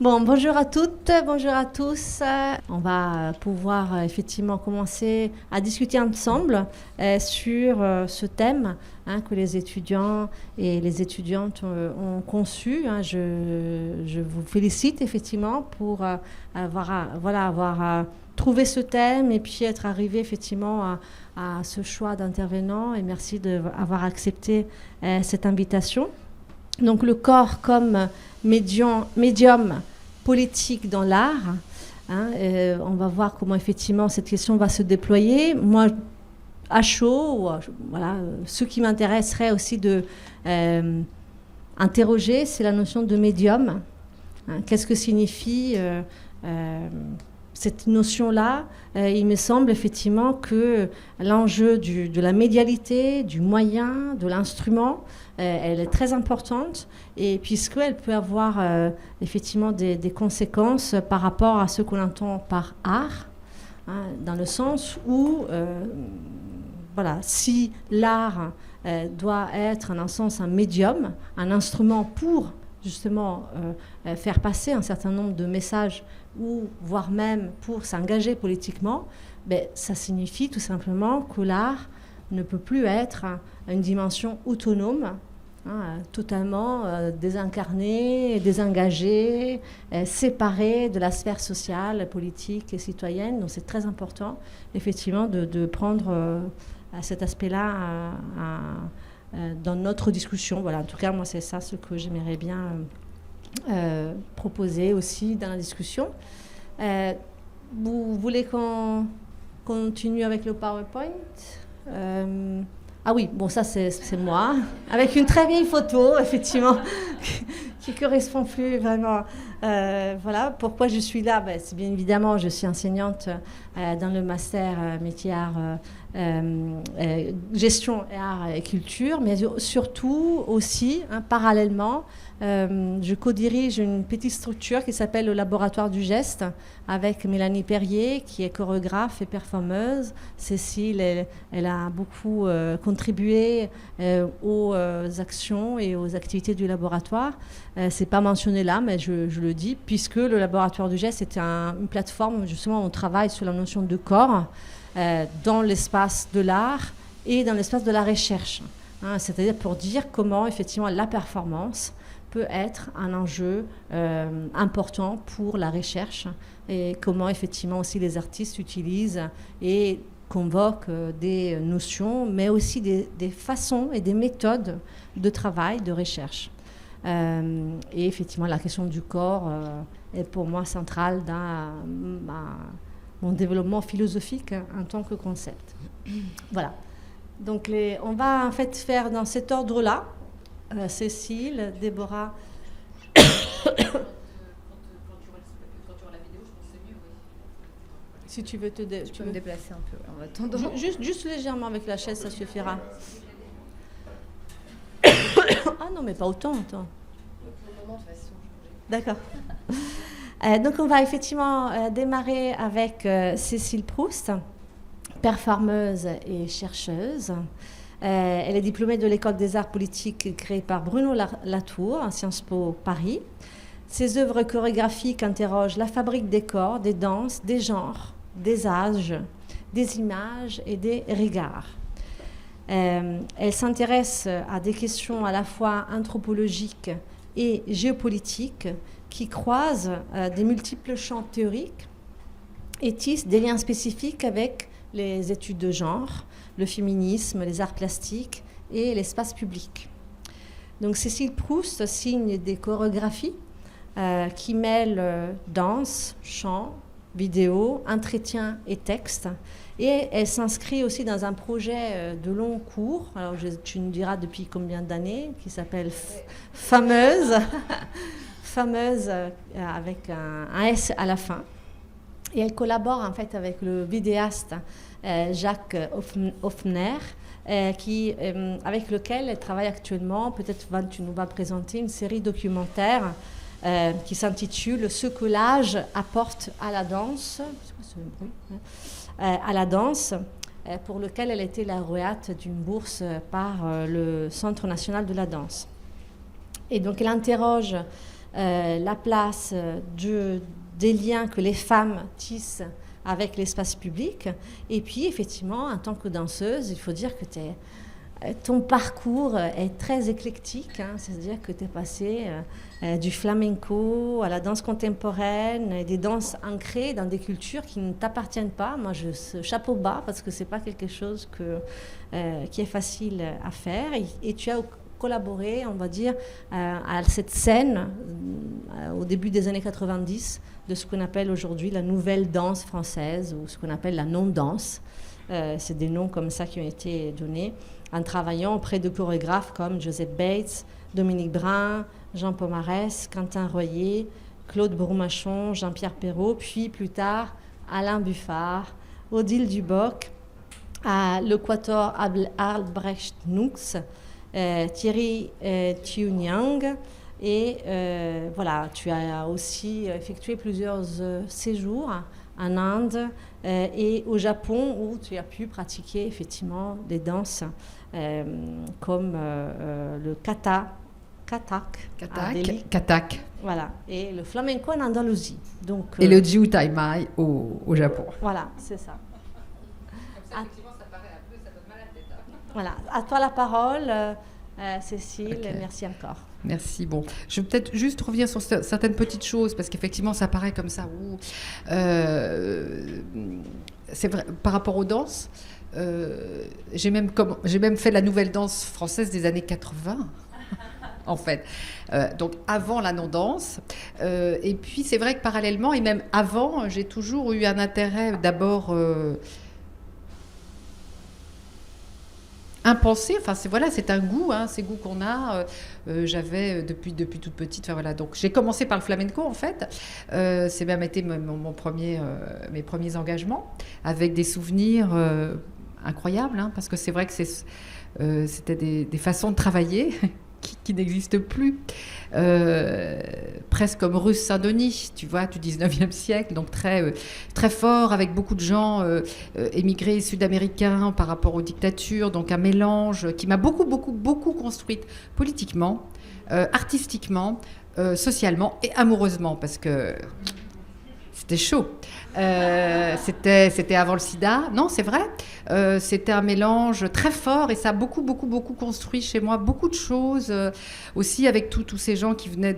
Bon, bonjour à toutes, bonjour à tous. On va pouvoir effectivement commencer à discuter ensemble sur ce thème que les étudiants et les étudiantes ont conçu. Je vous félicite effectivement pour avoir trouvé ce thème et puis être arrivé effectivement à ce choix d'intervenants. Et merci d'avoir accepté cette invitation. Donc le corps comme médium politique dans l'art. On va voir comment effectivement cette question va se déployer. Moi, à chaud, ce qui m'intéresserait aussi de interroger, c'est la notion de médium. Qu'est-ce que signifie cette notion-là? Il me semble effectivement que l'enjeu de la médialité, du moyen, de l'instrument, elle est très importante, et puisqu'elle peut avoir effectivement des conséquences par rapport à ce qu'on entend par art, dans le sens où, si l'art doit être en un sens un médium, un instrument pour justement faire passer un certain nombre de messages, ou voire même pour s'engager politiquement, ça signifie tout simplement que l'art ne peut plus être une dimension autonome, totalement désincarnée, désengagée, séparée de la sphère sociale, politique et citoyenne. Donc c'est très important, effectivement, de prendre cet aspect-là dans notre discussion. Voilà, en tout cas, moi, c'est ça ce que j'aimerais bien proposer aussi dans la discussion. Vous voulez qu'on continue avec le PowerPoint? Ah oui, bon, ça c'est moi, avec une très vieille photo, effectivement, qui correspond plus vraiment. Voilà, pourquoi je suis là? C'est bien évidemment, je suis enseignante dans le master métier art, gestion et art et culture, mais surtout aussi, parallèlement, je co-dirige une petite structure qui s'appelle le Laboratoire du Geste, avec Mélanie Perrier, qui est chorégraphe et performeuse. Cécile, elle a beaucoup contribué aux actions et aux activités du laboratoire. C'est pas mentionné là, mais je le dis, puisque le Laboratoire du Geste est une plateforme, justement, où on travaille sur la notion de corps dans l'espace de l'art et dans l'espace de la recherche. C'est-à-dire pour dire comment, effectivement, la performance peut être un enjeu important pour la recherche, et comment effectivement aussi les artistes utilisent et convoquent des notions, mais aussi des façons et des méthodes de travail, de recherche. Et effectivement, la question du corps est pour moi centrale dans mon développement philosophique en tant que concept. Voilà. Donc on va en fait faire dans cet ordre-là. Cécile, Déborah. Quand tu auras la vidéo, je pense que c'est mieux. Oui. Si tu veux tu peux me déplacer un peu en attendant. Juste légèrement avec la chaise, ça suffira. Ah non, mais pas autant. Attends. D'accord. Donc on va effectivement démarrer avec Cécile Proust, performeuse et chercheuse. Elle est diplômée de l'École des arts politiques créée par Bruno Latour à Sciences Po Paris. Ses œuvres chorégraphiques interrogent la fabrique des corps, des danses, des genres, des âges, des images et des regards. Elle s'intéresse à des questions à la fois anthropologiques et géopolitiques qui croisent des multiples champs théoriques et tissent des liens spécifiques avec les études de genre, le féminisme, les arts plastiques et l'espace public. Donc Cécile Proust signe des chorégraphies qui mêlent danse, chant, vidéo, entretien et texte. Et elle s'inscrit aussi dans un projet de long cours, alors tu nous diras depuis combien d'années, qui s'appelle Fameuse, Fameuse avec un S à la fin. Et elle collabore en fait avec le vidéaste Jacques Hoffner, avec lequel elle travaille actuellement. Peut-être tu nous vas présenter une série documentaire qui s'intitule « Ce que l'âge apporte à la danse », à la danse, pour lequel elle était lauréate d'une bourse par le Centre national de la danse. Et donc elle interroge la place des liens que les femmes tissent avec l'espace public. Et puis, effectivement, en tant que danseuse, il faut dire que ton parcours est très éclectique, hein, c'est-à-dire que tu es passé du flamenco à la danse contemporaine, des danses ancrées dans des cultures qui ne t'appartiennent pas. Moi, chapeau bas, parce que ce n'est pas quelque chose qui est facile à faire. Et tu as collaboré, on va dire, à cette scène au début des années 90 de ce qu'on appelle aujourd'hui la nouvelle danse française ou ce qu'on appelle la non-danse. C'est des noms comme ça qui ont été donnés en travaillant auprès de chorégraphes comme Joseph Bates, Dominique Brun, Jean Pomarès, Quentin Royer, Claude Bourmachon, Jean-Pierre Perrault, puis plus tard Alain Buffard, Odile Duboc, à l'Équateur Albrecht Nux, Thierry Thiuniang. Et voilà, tu as aussi effectué plusieurs séjours en Inde et au Japon où tu as pu pratiquer effectivement des danses comme le katak. Voilà, et le flamenco en Andalousie. Donc, et le jiu tai mai au Japon. Voilà, c'est ça. Comme ça, effectivement, ça paraît un peu, ça donne mal à la tête. Hein. Voilà, à toi la parole, Cécile, Okay. merci encore. Merci. Bon, je vais peut-être juste revenir sur certaines petites choses parce qu'effectivement, ça paraît comme ça. C'est vrai, par rapport aux danses, j'ai même fait la nouvelle danse française des années 80. En fait, donc avant la non-danse, et puis c'est vrai que parallèlement et même avant, j'ai toujours eu un intérêt d'abord impensé. Enfin, c'est un goût, hein, ces goûts qu'on a. J'avais depuis toute petite. Enfin voilà, donc j'ai commencé par le flamenco en fait. C'est même été mes premiers engagements avec des souvenirs incroyables, hein, parce que c'est vrai que c'était des façons de travailler. Qui n'existe plus, presque comme Russe Saint-Denis, tu vois, du 19e siècle, donc très, très fort, avec beaucoup de gens émigrés sud-américains par rapport aux dictatures, donc un mélange qui m'a beaucoup construite politiquement, artistiquement, socialement et amoureusement, parce que c'était chaud. C'était avant le sida. Non, c'est vrai. C'était un mélange très fort et ça a beaucoup construit chez moi beaucoup de choses. Aussi avec tous ces gens qui venaient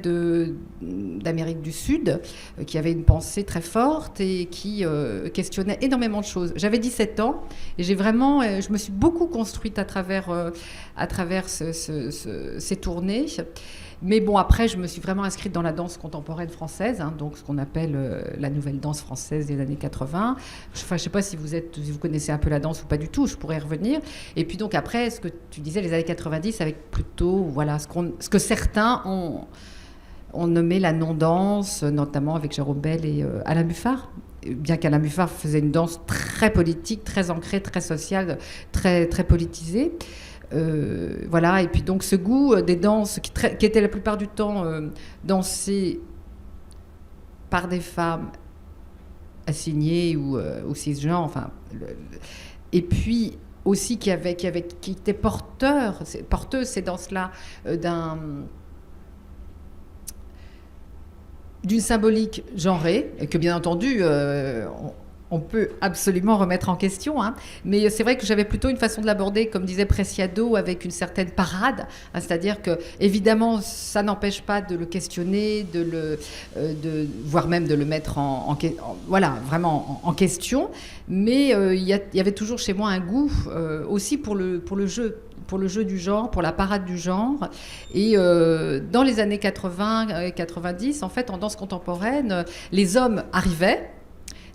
d'Amérique du Sud, qui avaient une pensée très forte et qui questionnaient énormément de choses. J'avais 17 ans et je me suis beaucoup construite à travers ces tournées. Mais bon, après, je me suis vraiment inscrite dans la danse contemporaine française, hein, donc ce qu'on appelle la nouvelle danse française des années 80. Enfin, je ne sais pas si vous connaissez un peu la danse ou pas du tout, je pourrais y revenir. Et puis donc après, ce que tu disais, les années 90, avec plutôt voilà, ce que certains ont nommé la non-danse, notamment avec Jérôme Bel et Alain Buffard. Bien qu'Alain Buffard faisait une danse très politique, très ancrée, très sociale, très, très politisée. Voilà, et puis donc ce goût des danses qui était la plupart du temps dansées par des femmes assignées ou cisgenres, enfin, et puis aussi qui étaient porteuses ces danses-là d'une symbolique genrée, et que bien entendu on peut absolument remettre en question, hein. Mais c'est vrai que j'avais plutôt une façon de l'aborder, comme disait Preciado, avec une certaine parade, hein, c'est-à-dire que évidemment ça n'empêche pas de le questionner, voire même de le mettre voilà, vraiment en question, mais il y avait toujours chez moi un goût aussi pour le jeu du genre, pour la parade du genre. Et dans les années 80, 90, en fait, en danse contemporaine, les hommes arrivaient.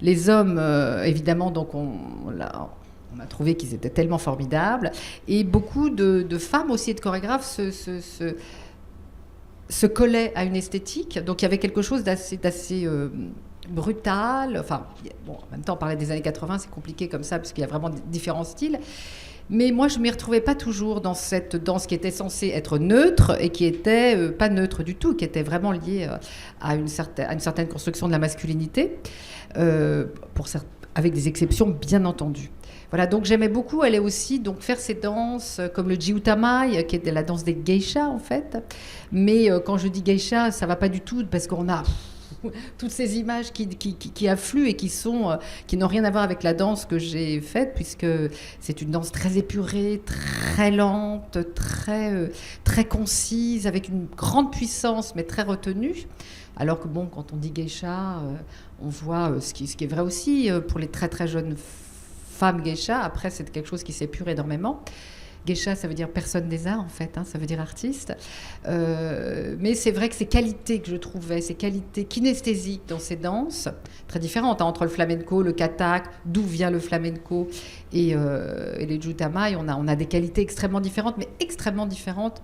Les hommes, évidemment, donc on a trouvé qu'ils étaient tellement formidables. Et beaucoup de femmes aussi et de chorégraphes se collaient à une esthétique. Donc il y avait quelque chose d'assez brutal. Enfin, bon, en même temps, parler des années 80, c'est compliqué comme ça, parce qu'il y a vraiment différents styles. Mais moi, je ne m'y retrouvais pas toujours dans cette danse qui était censée être neutre et qui n'était pas neutre du tout, qui était vraiment liée à une certaine construction de la masculinité, avec des exceptions bien entendu. Voilà, donc j'aimais beaucoup aller aussi donc faire ces danses comme le jiutamai, qui est la danse des geishas en fait. Mais quand je dis geisha, ça va pas du tout parce qu'on a toutes ces images qui affluent et qui n'ont rien à voir avec la danse que j'ai faite, puisque c'est une danse très épurée, très lente, très concise, avec une grande puissance, mais très retenue. Alors que bon, quand on dit geisha, on voit ce qui est vrai aussi pour les très très jeunes femmes geisha. Après, c'est quelque chose qui s'épure énormément. Geisha, ça veut dire personne des arts, en fait, hein, ça veut dire artiste. Mais c'est vrai que ces qualités que je trouvais, ces qualités kinesthésiques dans ces danses, très différentes, hein, entre le flamenco, le katak, d'où vient le flamenco et les jiutamai, on a des qualités extrêmement différentes, mais extrêmement différentes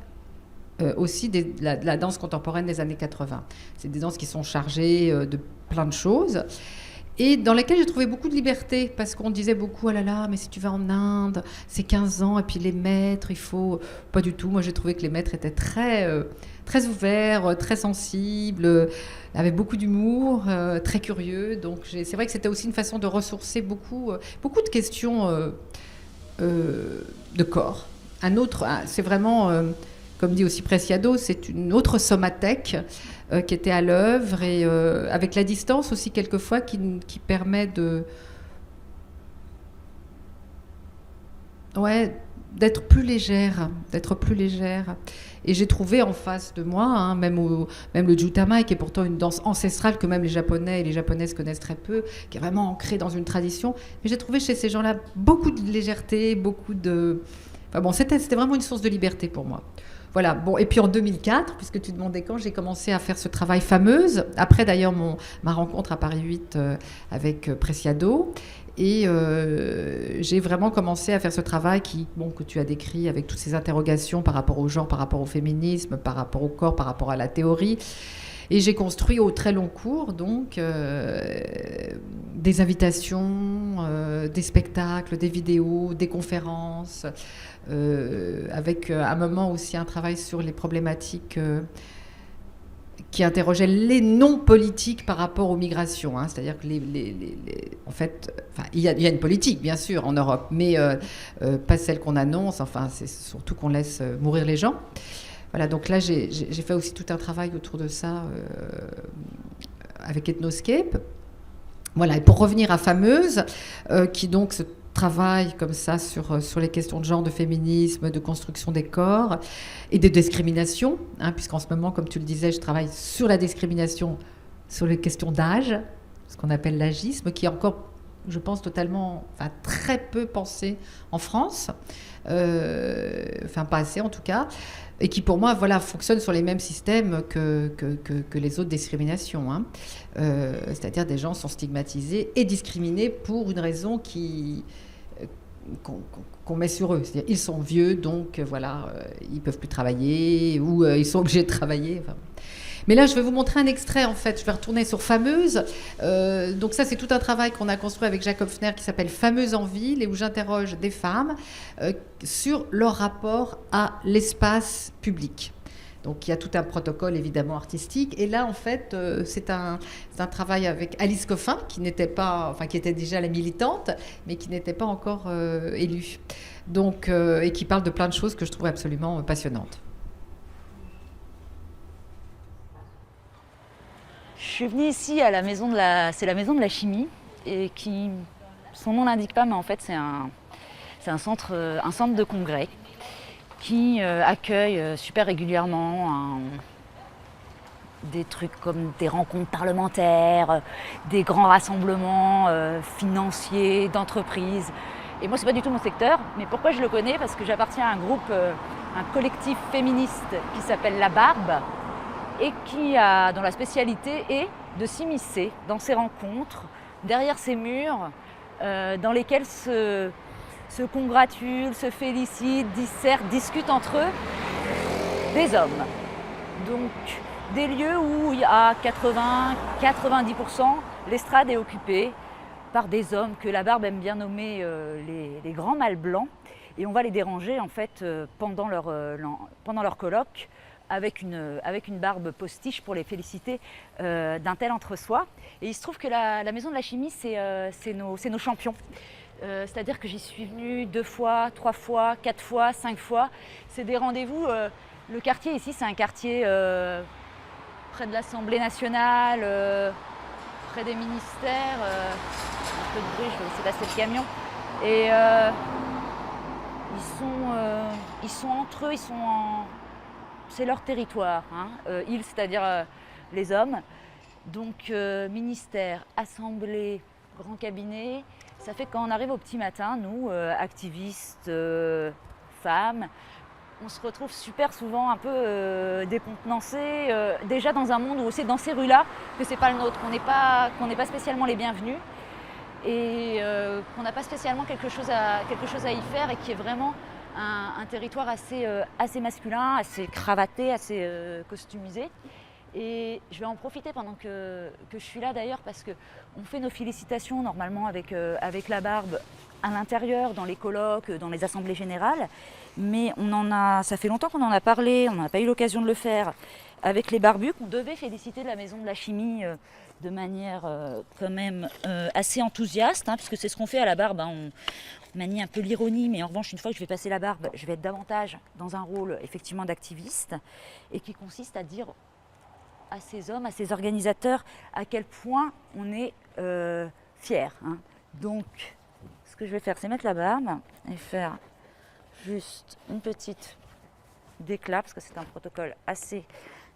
aussi de la danse contemporaine des années 80. C'est des danses qui sont chargées de plein de choses. Et dans lesquelles j'ai trouvé beaucoup de liberté, parce qu'on disait beaucoup, ah là là, mais si tu vas en Inde, c'est 15 ans, et puis les maîtres, il faut... Pas du tout, moi j'ai trouvé que les maîtres étaient très ouverts, très sensibles, avaient beaucoup d'humour, très curieux, donc c'est vrai que c'était aussi une façon de ressourcer beaucoup de questions de corps. C'est vraiment... comme dit aussi Preciado, c'est une autre somathèque qui était à l'œuvre et avec la distance aussi quelquefois qui permet d'être plus légère. Et j'ai trouvé en face de moi, hein, même le jiutamai, qui est pourtant une danse ancestrale que même les Japonais et les Japonaises connaissent très peu, qui est vraiment ancrée dans une tradition. Mais j'ai trouvé chez ces gens-là beaucoup de légèreté, beaucoup de... Enfin bon, c'était vraiment une source de liberté pour moi. Voilà, bon, et puis en 2004, puisque tu demandais quand, j'ai commencé à faire ce travail fameuse, après d'ailleurs ma rencontre à Paris 8 avec Preciado, et j'ai vraiment commencé à faire ce travail que tu as décrit avec toutes ces interrogations par rapport au genre, par rapport au féminisme, par rapport au corps, par rapport à la théorie. Et j'ai construit au très long cours, donc, des invitations, des spectacles, des vidéos, des conférences, avec à un moment aussi un travail sur les problématiques qui interrogeaient les non-politiques par rapport aux migrations. Hein. C'est-à-dire que en fait, il y a une politique, bien sûr, en Europe, mais pas celle qu'on annonce. Enfin, c'est surtout qu'on laisse mourir les gens. Voilà, donc là, j'ai fait aussi tout un travail autour de ça avec Ethnoscape. Voilà, et pour revenir à Fameuse, qui donc se travaille comme ça sur les questions de genre, de féminisme, de construction des corps et de discrimination, hein, puisqu'en ce moment, comme tu le disais, je travaille sur la discrimination, sur les questions d'âge, ce qu'on appelle l'agisme, qui est encore, je pense, très peu pensé en France, pas assez en tout cas, et qui pour moi fonctionne sur les mêmes systèmes que les autres discriminations. Hein. C'est-à-dire des gens sont stigmatisés et discriminés pour une raison qu'on met sur eux. C'est-à-dire ils sont vieux, donc ils ne peuvent plus travailler ou ils sont obligés de travailler. Enfin. Mais là, je vais vous montrer un extrait, en fait. Je vais retourner sur Fameuse. Donc ça, c'est tout un travail qu'on a construit avec Jacques Hofner qui s'appelle Fameuse en ville et où j'interroge des femmes sur leur rapport à l'espace public. Donc il y a tout un protocole, évidemment, artistique. Et là, en fait, c'est un travail avec Alice Coffin, qui était déjà la militante, mais qui n'était pas encore élue. Donc, et qui parle de plein de choses que je trouve absolument passionnantes. Je suis venue ici à la maison de la maison de la chimie et qui, son nom l'indique pas, mais en fait c'est un centre de congrès qui accueille super régulièrement des trucs comme des rencontres parlementaires, des grands rassemblements financiers, d'entreprises. Et moi c'est pas du tout mon secteur, mais pourquoi je le connais? Parce que j'appartiens à un collectif féministe qui s'appelle La Barbe, et dont la spécialité est de s'immiscer dans ces rencontres, derrière ces murs, dans lesquels se congratulent, se félicitent, dissertent, discutent entre eux des hommes. Donc des lieux où il y a 80-90%, l'estrade est occupée par des hommes que La Barbe aime bien nommer les grands mâles blancs. Et on va les déranger en fait pendant leur colloque avec une barbe postiche pour les féliciter d'un tel entre-soi. Et il se trouve que la Maison de la Chimie, c'est nos champions. C'est-à-dire que j'y suis venue 2 fois, 3 fois, 4 fois, 5 fois. C'est des rendez-vous. Le quartier ici, c'est un quartier près de l'Assemblée nationale, près des ministères. Un peu de bruit, je vais laisser passer le camion. Et ils sont entre eux, c'est leur territoire. Ils, c'est-à-dire les hommes. Donc ministère, assemblée, grand cabinet. Ça fait que quand on arrive au petit matin, nous, activistes, femmes, on se retrouve super souvent un peu décontenancés, déjà dans un monde où c'est dans ces rues-là que c'est pas le nôtre, qu'on n'est pas spécialement les bienvenus et qu'on n'a pas spécialement quelque chose à y faire et qui est vraiment un territoire assez masculin, assez cravaté, assez costumisé. Et je vais en profiter pendant que je suis là d'ailleurs parce qu'on fait nos félicitations normalement avec la barbe à l'intérieur, dans les colloques, dans les assemblées générales. Mais ça fait longtemps qu'on en a parlé, on n'a pas eu l'occasion de le faire avec les barbus, qu'on devait féliciter la Maison de la Chimie de manière quand même assez enthousiaste, puisque c'est ce qu'on fait à la barbe. On manie un peu l'ironie, mais en revanche, une fois que je vais passer la barbe, je vais être davantage dans un rôle effectivement d'activiste et qui consiste à dire à ces hommes, à ces organisateurs, à quel point on est fiers. Donc, ce que je vais faire, c'est mettre la barbe et faire juste une petite déclat, parce que c'est un protocole assez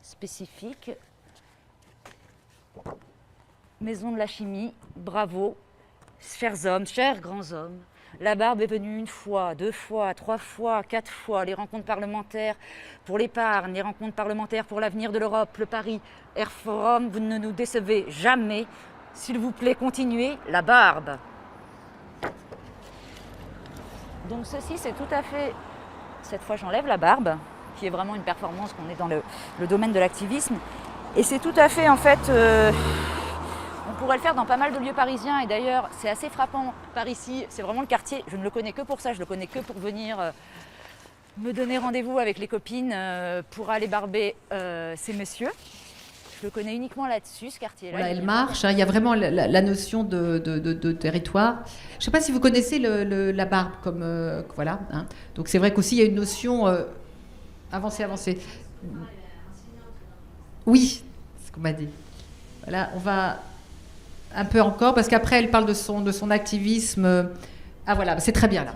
spécifique. Maison de la Chimie, bravo, chers hommes, chers grands hommes. La barbe est venue 1 fois, 2 fois, 3 fois, 4 fois. Les rencontres parlementaires pour l'épargne, les rencontres parlementaires pour l'avenir de l'Europe, le Paris Air Forum, vous ne nous décevez jamais. S'il vous plaît, continuez, la barbe. Donc ceci, c'est tout à fait... Cette fois, j'enlève la barbe, qui est vraiment une performance, qu'on est dans le domaine de l'activisme. Et c'est tout à fait, en fait... On pourrait le faire dans pas mal de lieux parisiens et d'ailleurs c'est assez frappant par ici, c'est vraiment le quartier, je ne le connais que pour ça, je le connais que pour venir me donner rendez-vous avec les copines pour aller barber ces messieurs. Je le connais uniquement là-dessus, ce quartier-là. Voilà, elle marche, il y a vraiment la notion de territoire. Je ne sais pas si vous connaissez la barbe comme... voilà. Donc c'est vrai qu'aussi il y a une notion... avancée. Oui, c'est ce qu'on m'a dit. Voilà, on va... Un peu encore, parce qu'après, elle parle de son activisme. Ah voilà, c'est très bien là.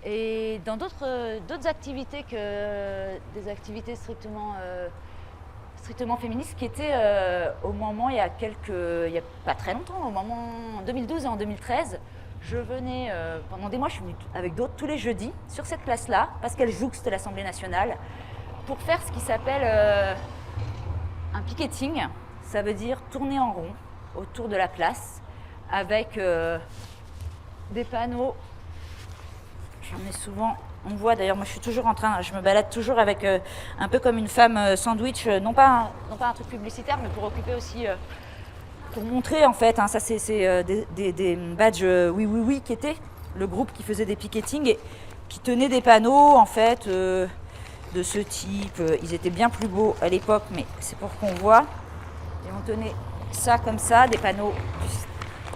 Et dans d'autres activités que des activités strictement féministes, qui étaient au moment, il y a pas très longtemps, au moment en 2012 et en 2013, je venais pendant des mois, je suis venue avec d'autres tous les jeudis sur cette place-là, parce qu'elle jouxte l'Assemblée nationale, pour faire ce qui s'appelle un picketing. Ça veut dire tourner en rond autour de la place avec des panneaux. J'en ai souvent, on voit d'ailleurs, moi je suis toujours je me balade toujours avec un peu comme une femme sandwich, non pas un truc publicitaire, mais pour occuper aussi, pour montrer en fait, ça c'est des badges oui qui étaient le groupe qui faisait des picketings et qui tenait des panneaux en fait de ce type. Ils étaient bien plus beaux à l'époque, mais c'est pour qu'on voit. Et on tenait ça comme ça, des panneaux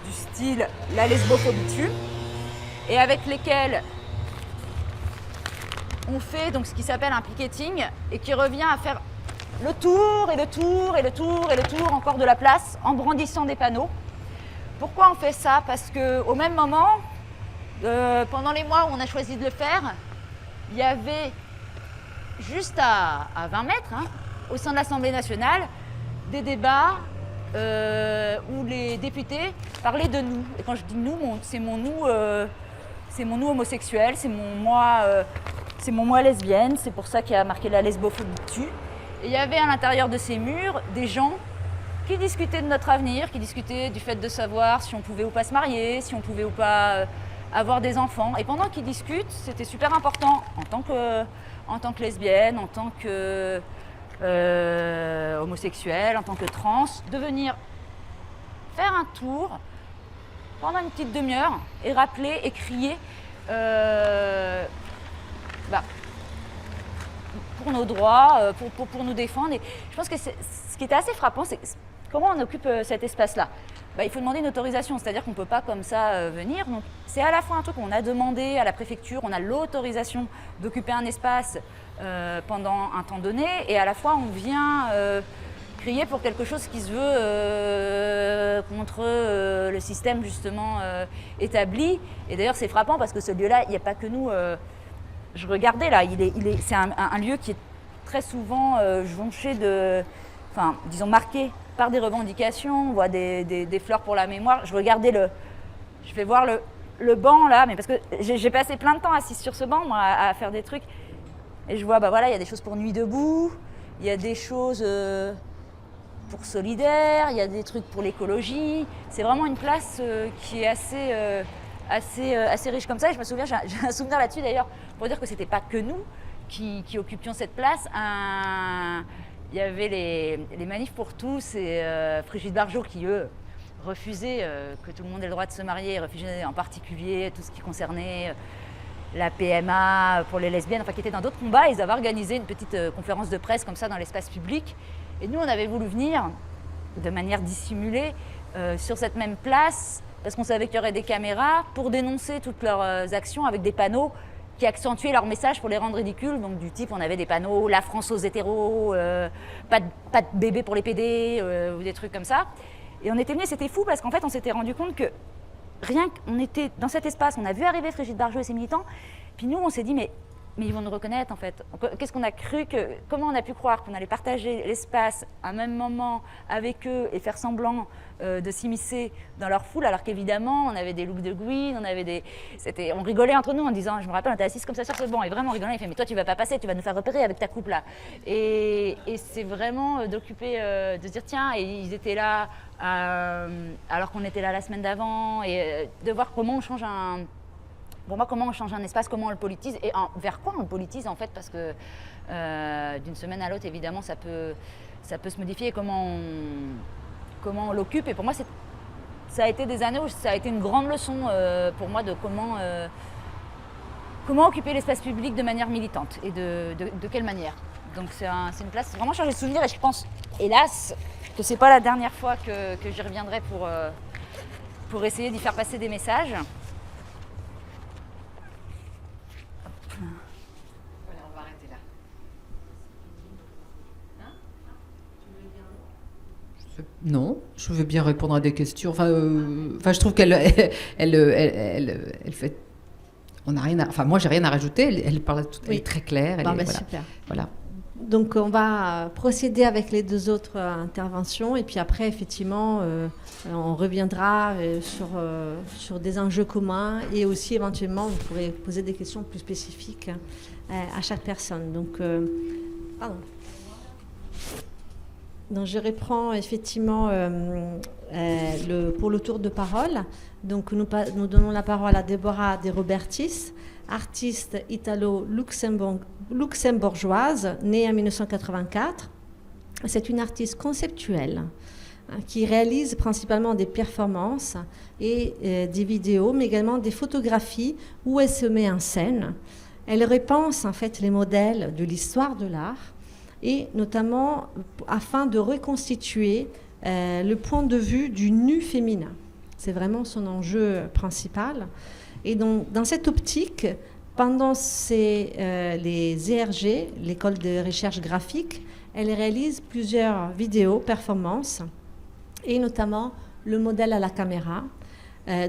du style la lesbophobie tue, et avec lesquels on fait donc ce qui s'appelle un picketing et qui revient à faire le tour et le tour et le tour et le tour encore de la place en brandissant des panneaux. Pourquoi on fait ça? Parce qu'au même moment, pendant les mois où on a choisi de le faire, il y avait juste à 20 mètres, au sein de l'Assemblée nationale, des débats où les députés parlaient de nous. Et quand je dis nous, c'est mon nous homosexuel, c'est mon moi lesbienne, c'est pour ça qu'il y a marqué la lesbophobie tue. Et il y avait à l'intérieur de ces murs des gens qui discutaient de notre avenir, qui discutaient du fait de savoir si on pouvait ou pas se marier, si on pouvait ou pas avoir des enfants. Et pendant qu'ils discutent, c'était super important en tant que lesbienne, en tant que homosexuels, en tant que trans, de venir faire un tour pendant une petite demi-heure et rappeler et crier pour nos droits, pour nous défendre. Et je pense que ce qui était assez frappant, c'est comment on occupe cet espace-là. Il faut demander une autorisation, c'est-à-dire qu'on ne peut pas comme ça venir. Donc, c'est à la fois un truc qu'on a demandé à la préfecture, on a l'autorisation d'occuper un espace pendant un temps donné, et à la fois on vient crier pour quelque chose qui se veut contre le système justement établi. Et d'ailleurs c'est frappant parce que ce lieu-là, il n'y a pas que nous. Je regardais là, c'est un lieu qui est très souvent jonché disons marqué par des revendications. On voit des fleurs pour la mémoire. Je vais voir le banc là, mais parce que j'ai passé plein de temps assise sur ce banc moi, à faire des trucs. Et je vois, il y a des choses pour Nuit debout, il y a des choses pour Solidaire, il y a des trucs pour l'écologie. C'est vraiment une place qui est assez riche comme ça. Et je me souviens, j'ai un souvenir là-dessus d'ailleurs, pour dire que c'était pas que nous qui occupions cette place. Il y avait les manifs pour tous et Brigitte Bardot qui, eux, refusaient que tout le monde ait le droit de se marier, refusaient en particulier tout ce qui concernait la PMA pour les lesbiennes, qui étaient dans d'autres combats. Ils avaient organisé une petite conférence de presse comme ça dans l'espace public. Et nous, on avait voulu venir de manière dissimulée sur cette même place parce qu'on savait qu'il y aurait des caméras pour dénoncer toutes leurs actions avec des panneaux qui accentuaient leur message pour les rendre ridicules. Donc du type, on avait des panneaux « La France aux hétéros pas de bébé pour les PD ou des trucs comme ça. Et on était venus, c'était fou parce qu'en fait, on s'était rendu compte que rien qu'on était dans cet espace, on a vu arriver Brigitte Bardot et ses militants, puis nous, on s'est dit, mais ils vont nous reconnaître en fait. Qu'est-ce qu'on a cru comment on a pu croire qu'on allait partager l'espace à un même moment avec eux et faire semblant de s'immiscer dans leur foule, alors qu'évidemment, on avait des looks de Gwyn, on rigolait entre nous en disant, je me rappelle, on était assis comme ça sur ce banc, et vraiment on rigolait, il fait, mais toi tu vas pas passer, tu vas nous faire repérer avec ta coupe là. Et c'est vraiment d'occuper, de se dire, tiens, et ils étaient là alors qu'on était là la semaine d'avant, et de voir comment on change comment on change un espace, comment on le politise et vers quoi on le politise en fait, parce que d'une semaine à l'autre, évidemment, ça peut se modifier, comment on l'occupe. Et pour moi, ça a été des années où ça a été une grande leçon pour moi de comment occuper l'espace public de manière militante et de quelle manière. Donc c'est une place vraiment chargée de souvenirs, et je pense, hélas, que c'est pas la dernière fois que j'y reviendrai pour essayer d'y faire passer des messages. Voilà, on va arrêter là. Non, je veux bien répondre à des questions. Je trouve qu'elle fait. On n'a rien. Moi, j'ai rien à rajouter. Elle parle. Elle est très claire. Voilà. Super. Voilà. Donc, on va procéder avec les deux autres interventions, et puis après, effectivement, on reviendra sur des enjeux communs, et aussi éventuellement, vous pourrez poser des questions plus spécifiques à chaque personne. Donc, Donc, je reprends effectivement pour le tour de parole. Donc, nous donnons la parole à Deborah De Robertis, artiste italo-luxembourgeoise, née en 1984. C'est une artiste conceptuelle qui réalise principalement des performances et des vidéos, mais également des photographies où elle se met en scène. Elle repense en fait les modèles de l'histoire de l'art, et notamment afin de reconstituer le point de vue du nu féminin. C'est vraiment son enjeu principal. Et donc, dans cette optique, pendant les ERG, l'école de recherche graphique, elle réalise plusieurs vidéos, performances, et notamment le modèle à la caméra,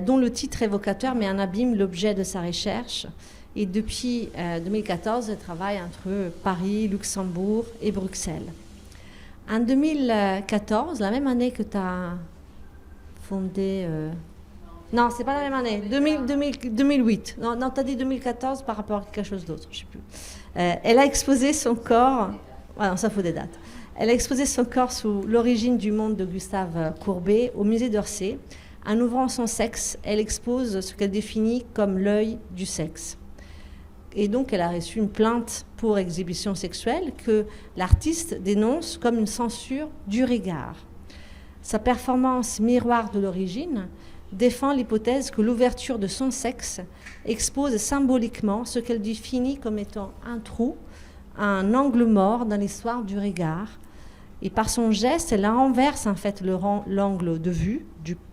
dont le titre évocateur met en abîme l'objet de sa recherche. Et depuis 2014, elle travaille entre Paris, Luxembourg et Bruxelles. En 2014, la même année que tu as fondé... Non, c'est pas la même année. 2008. Non, tu as dit 2014 par rapport à quelque chose d'autre, je ne sais plus. Elle a exposé son corps... Ah non, ça faut des dates. Elle a exposé son corps sous l'origine du monde de Gustave Courbet au musée d'Orsay. En ouvrant son sexe, elle expose ce qu'elle définit comme l'œil du sexe. Et donc, elle a reçu une plainte pour exhibition sexuelle que l'artiste dénonce comme une censure du regard. Sa performance miroir de l'origine défend l'hypothèse que l'ouverture de son sexe expose symboliquement ce qu'elle définit comme étant un trou un angle mort dans l'histoire du regard. Et par son geste, elle renverse en fait l'angle de vue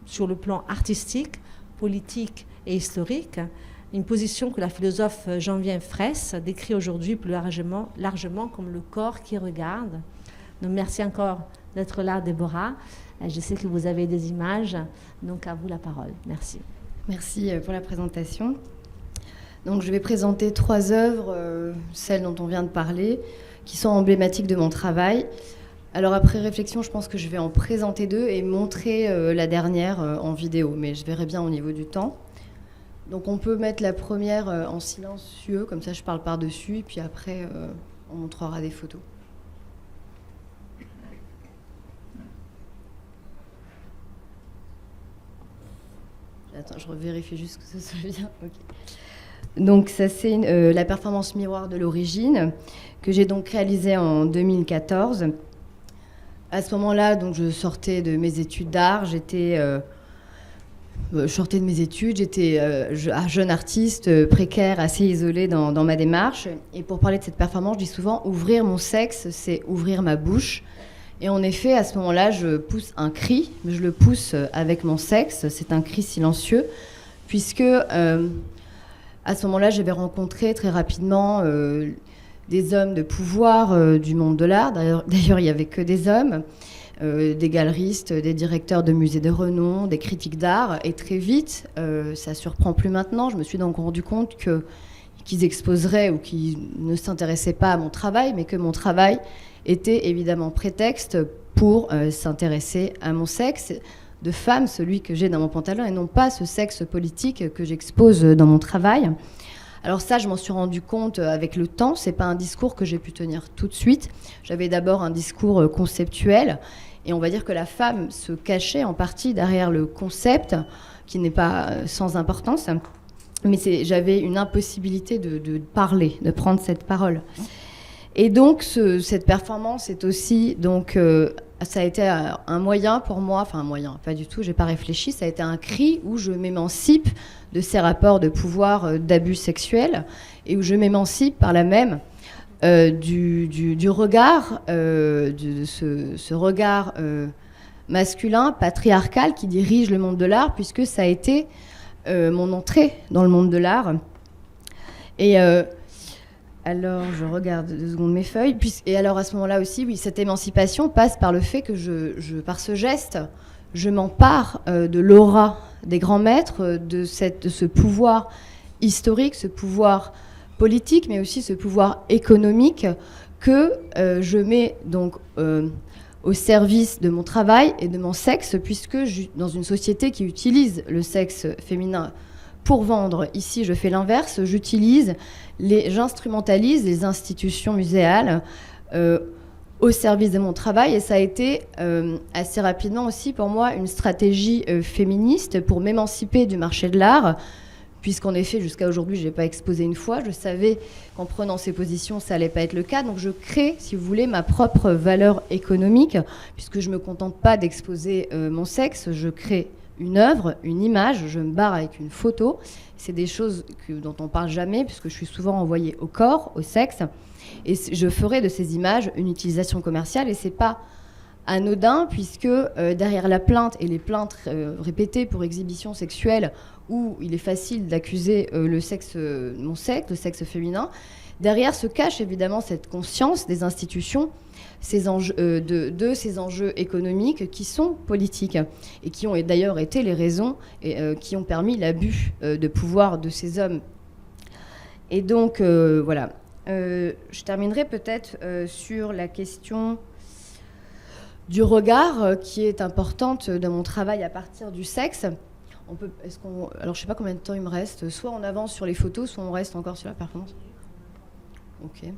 sur le plan artistique, politique et historique, une position que la philosophe Geneviève Fraisse décrit aujourd'hui plus largement comme le corps qui regarde. Donc merci encore d'être là, Déborah. Je sais que vous avez des images, donc à vous la parole. Merci. Merci pour la présentation. Donc je vais présenter 3 œuvres, celles dont on vient de parler, qui sont emblématiques de mon travail. Alors après réflexion, je pense que je vais en présenter 2 et montrer la dernière en vidéo, mais je verrai bien au niveau du temps. Donc on peut mettre la première en silencieux, comme ça je parle par-dessus, et puis après on montrera des photos. Attends, je vérifie juste que ça soit bien. Okay. Donc ça c'est la performance miroir de l'origine, que j'ai donc réalisée en 2014. À ce moment-là, donc, je sortais de mes études d'art, j'étais jeune artiste, précaire, assez isolée dans ma démarche. Et pour parler de cette performance, je dis souvent, ouvrir mon sexe, c'est ouvrir ma bouche. Et en effet, à ce moment-là, je pousse un cri, mais je le pousse avec mon sexe, c'est un cri silencieux, puisque à ce moment-là, j'avais rencontré très rapidement des hommes de pouvoir du monde de l'art. D'ailleurs, il n'y avait que des hommes, des galeristes, des directeurs de musées de renom, des critiques d'art. Et très vite, ça ne surprend plus maintenant, je me suis donc rendu compte qu'ils exposeraient ou qu'ils ne s'intéressaient pas à mon travail, mais que mon travail était évidemment prétexte pour s'intéresser à mon sexe de femme, celui que j'ai dans mon pantalon, et non pas ce sexe politique que j'expose dans mon travail. Alors ça, je m'en suis rendu compte avec le temps. C'est pas un discours que j'ai pu tenir tout de suite. J'avais d'abord un discours conceptuel, et on va dire que la femme se cachait en partie derrière le concept, qui n'est pas sans importance. Mais j'avais une impossibilité de parler, de prendre cette parole. Et donc cette performance est aussi donc ça a été un moyen pour moi, enfin un moyen, pas du tout, j'ai pas réfléchi, ça a été un cri où je m'émancipe de ces rapports de pouvoir d'abus sexuels et où je m'émancipe par là même du regard, de ce regard masculin, patriarcal qui dirige le monde de l'art, puisque ça a été mon entrée dans le monde de l'art. Et alors, je regarde 2 secondes mes feuilles. Et alors, à ce moment-là aussi, oui, cette émancipation passe par le fait que par ce geste, je m'empare de l'aura des grands maîtres, de ce pouvoir historique, ce pouvoir politique, mais aussi ce pouvoir économique que je mets donc au service de mon travail et de mon sexe, puisque dans une société qui utilise le sexe féminin pour vendre, ici je fais l'inverse, j'instrumentalise les institutions muséales au service de mon travail, et ça a été assez rapidement aussi pour moi une stratégie féministe pour m'émanciper du marché de l'art, puisqu'en effet jusqu'à aujourd'hui je n'ai pas exposé une fois, je savais qu'en prenant ces positions ça n'allait pas être le cas, donc je crée, si vous voulez, ma propre valeur économique, puisque je ne me contente pas d'exposer mon sexe, je crée une œuvre, une image, je me barre avec une photo. C'est des choses dont on ne parle jamais, puisque je suis souvent envoyée au corps, au sexe. Et je ferai de ces images une utilisation commerciale. Et ce n'est pas anodin, puisque derrière la plainte et les plaintes répétées pour exhibition sexuelle, où il est facile d'accuser mon sexe, le sexe féminin, derrière se cache évidemment cette conscience des institutions, ces enjeux, de ces enjeux économiques qui sont politiques et qui ont d'ailleurs été les raisons qui ont permis l'abus de pouvoir de ces hommes. Et donc, voilà. Je terminerai peut-être sur la question du regard qui est importante dans mon travail à partir du sexe. Alors, je ne sais pas combien de temps il me reste. Soit on avance sur les photos, soit on reste encore sur la performance. Ok.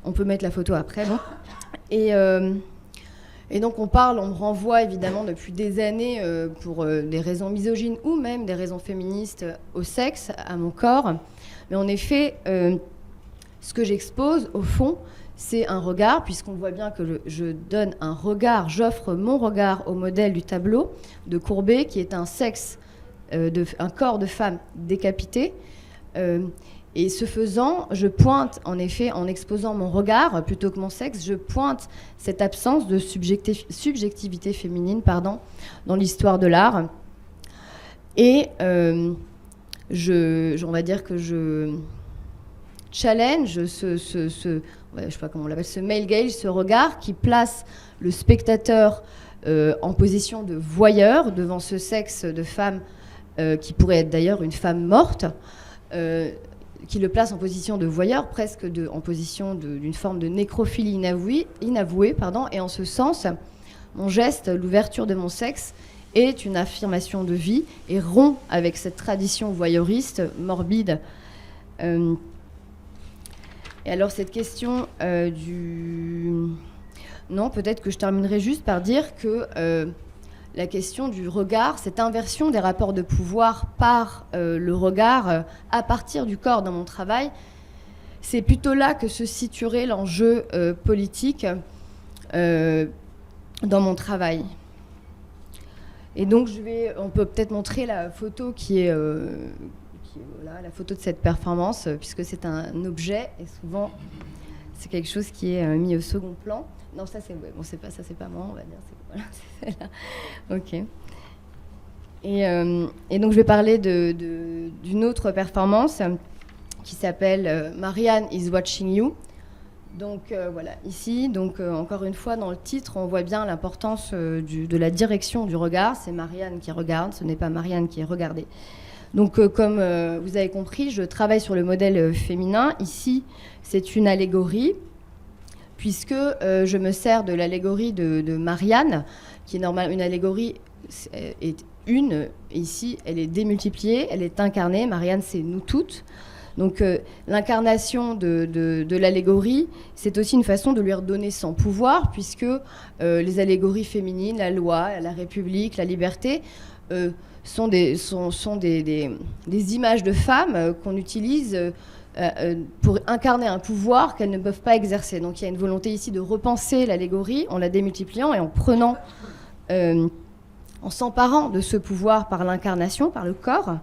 On peut mettre la photo après, bon. Et donc on me renvoie évidemment depuis des années pour des raisons misogynes ou même des raisons féministes au sexe, à mon corps. Mais en effet, ce que j'expose au fond, c'est un regard, puisqu'on voit bien que je donne un regard, j'offre mon regard au modèle du tableau de Courbet, qui est un sexe, un corps de femme décapité. Et ce faisant, je pointe, en effet, en exposant mon regard plutôt que mon sexe, je pointe cette absence de subjectivité féminine dans l'histoire de l'art. Et on va dire que je challenge je sais pas comment on l'appelle, ce male gaze, ce regard qui place le spectateur en position de voyeur devant ce sexe de femme qui pourrait être d'ailleurs une femme morte, qui le place en position de voyeur, presque en position d'une forme de nécrophilie inavouée, et en ce sens, mon geste, l'ouverture de mon sexe, est une affirmation de vie et rompt avec cette tradition voyeuriste, morbide. Et alors cette question Non, peut-être que je terminerai juste par dire que la question du regard, cette inversion des rapports de pouvoir par le regard à partir du corps dans mon travail, c'est plutôt là que se situerait l'enjeu politique dans mon travail. Et donc on peut peut-être montrer la photo qui est voilà, la photo de cette performance, puisque c'est un objet et souvent c'est quelque chose qui est mis au second plan. Non, ça c'est c'est pas moi, on va dire. C'est celle-là. Ok. Et donc je vais parler d'une autre performance qui s'appelle Marianne is watching you. Donc voilà, ici, encore une fois, dans le titre, on voit bien l'importance de la direction du regard. C'est Marianne qui regarde, ce n'est pas Marianne qui est regardée. Donc comme vous avez compris, je travaille sur le modèle féminin. Ici, c'est une allégorie, puisque je me sers de l'allégorie de Marianne, qui est normale. Une allégorie est une, et ici, elle est démultipliée, elle est incarnée. Marianne, c'est nous toutes. Donc l'incarnation de l'allégorie, c'est aussi une façon de lui redonner son pouvoir, puisque les allégories féminines, la loi, la République, la liberté, sont des images de femmes qu'on utilise pour incarner un pouvoir qu'elles ne peuvent pas exercer. Donc il y a une volonté ici de repenser l'allégorie en la démultipliant et en prenant, en s'emparant de ce pouvoir par l'incarnation, par le corps.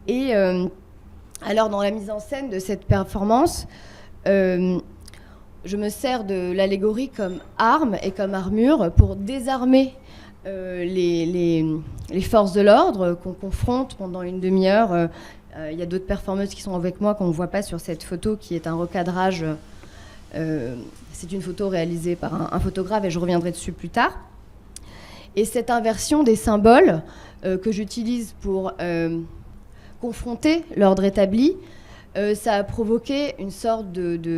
Et alors dans la mise en scène de cette performance, je me sers de l'allégorie comme arme et comme armure pour désarmer les forces de l'ordre qu'on confronte pendant une demi-heure. Il y a d'autres performeuses qui sont avec moi qu'on ne voit pas sur cette photo, qui est un recadrage. C'est une photo réalisée par un photographe et je reviendrai dessus plus tard. Et cette inversion des symboles que j'utilise pour confronter l'ordre établi, ça a provoqué une sorte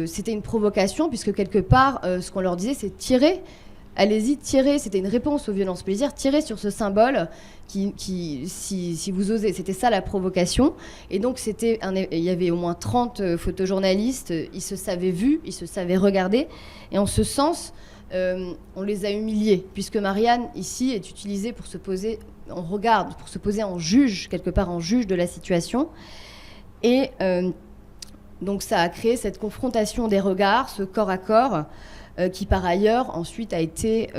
c'était une provocation, puisque quelque part, ce qu'on leur disait, c'est tirer. Allez-y, tirez. C'était une réponse aux violences policières. Tirez sur ce symbole si vous osez. C'était ça la provocation. Et donc, il y avait au moins 30 photojournalistes. Ils se savaient vus, ils se savaient regardés. Et en ce sens, on les a humiliés, puisque Marianne, ici, est utilisée pour se poser en regard, pour se poser en juge, quelque part en juge de la situation. Et donc, ça a créé cette confrontation des regards, ce corps à corps, qui par ailleurs ensuite a été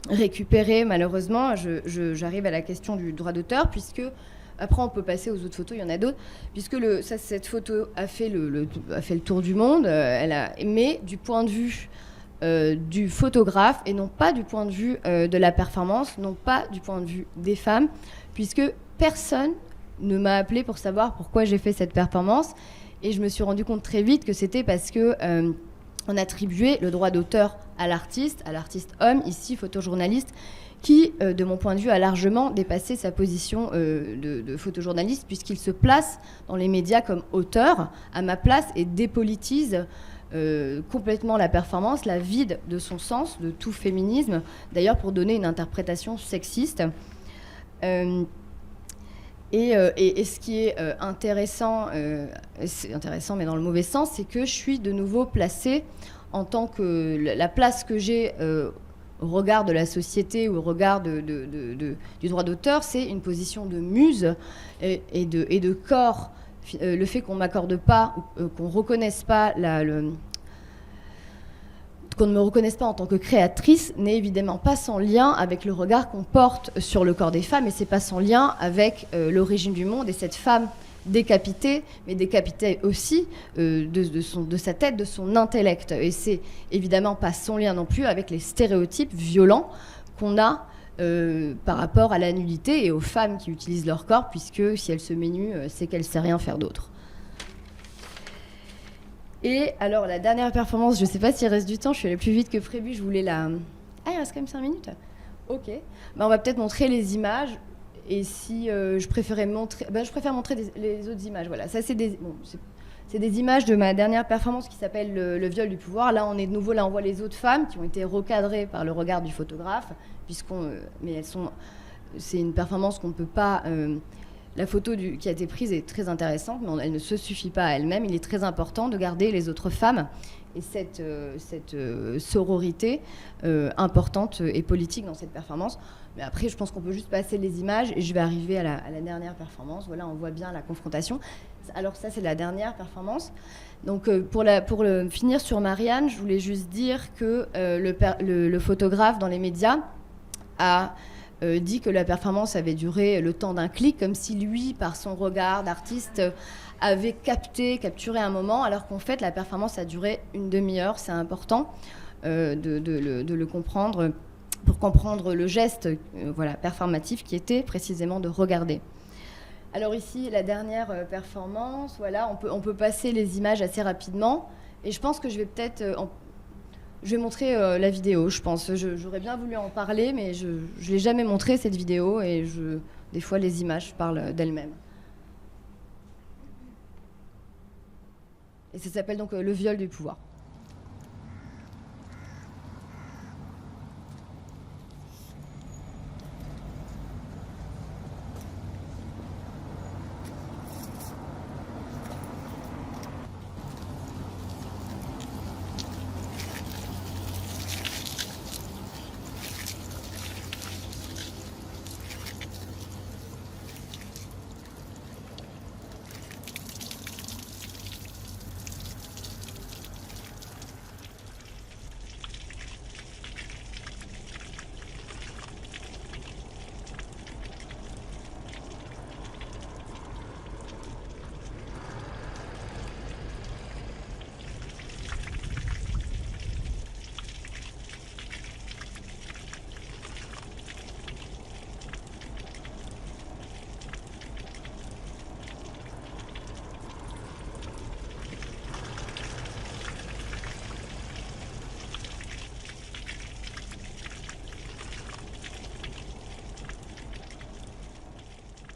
récupéré malheureusement. J'arrive à la question du droit d'auteur, puisque après on peut passer aux autres photos, il y en a d'autres, puisque cette photo a fait le tour du monde, mais du point de vue du photographe et non pas du point de vue de la performance, non pas du point de vue des femmes, puisque personne ne m'a appelé pour savoir pourquoi j'ai fait cette performance, et je me suis rendu compte très vite que c'était parce que on attribuait le droit d'auteur à l'artiste homme, ici photojournaliste, qui, de mon point de vue, a largement dépassé sa position de photojournaliste, puisqu'il se place dans les médias comme auteur, à ma place, et dépolitise complètement la performance, la vide de son sens, de tout féminisme, d'ailleurs pour donner une interprétation sexiste. Et ce qui est intéressant, c'est intéressant mais dans le mauvais sens, c'est que je suis de nouveau placée en tant que la place que j'ai au regard de la société ou au regard du droit d'auteur, c'est une position de muse et de corps. Le fait qu'on m'accorde pas, qu'on reconnaisse pas qu'on ne me reconnaisse pas en tant que créatrice n'est évidemment pas sans lien avec le regard qu'on porte sur le corps des femmes, et c'est pas sans lien avec l'origine du monde et cette femme décapité, mais décapité aussi de sa tête, de son intellect. Et c'est évidemment pas sans lien non plus avec les stéréotypes violents qu'on a par rapport à la nudité et aux femmes qui utilisent leur corps, puisque si elle se met nue, c'est qu'elle sait rien faire d'autre. Et alors la dernière performance, je sais pas s'il reste du temps, je suis allée plus vite que prévu, je voulais la... Ah, il reste quand même 5 minutes. Ok. On va peut-être montrer les images. Et si je préférais montrer... je préfère montrer les autres images. Voilà. Ça, c'est des images de ma dernière performance qui s'appelle le viol du pouvoir. Là, on est de nouveau, là, on voit les autres femmes qui ont été recadrées par le regard du photographe, mais c'est une performance qu'on ne peut pas... La photo qui a été prise est très intéressante, mais elle ne se suffit pas à elle-même. Il est très important de garder les autres femmes et cette sororité importante et politique dans cette performance. Mais après, je pense qu'on peut juste passer les images et je vais arriver à la dernière performance. Voilà, on voit bien la confrontation. Alors ça, c'est la dernière performance. Donc pour finir sur Marianne, je voulais juste dire que le photographe dans les médias a dit que la performance avait duré le temps d'un clic, comme si lui, par son regard d'artiste, avait capturé un moment, alors qu'en fait, la performance a duré une demi-heure. C'est important de le comprendre, pour comprendre le geste performatif qui était précisément de regarder. Alors ici, la dernière performance, voilà, on peut passer les images assez rapidement, et je pense que je vais peut-être... Je vais montrer la vidéo, je pense. J'aurais bien voulu en parler, mais je ne l'ai jamais montré, cette vidéo, et des fois, les images parlent d'elles-mêmes. Et ça s'appelle donc le viol du pouvoir.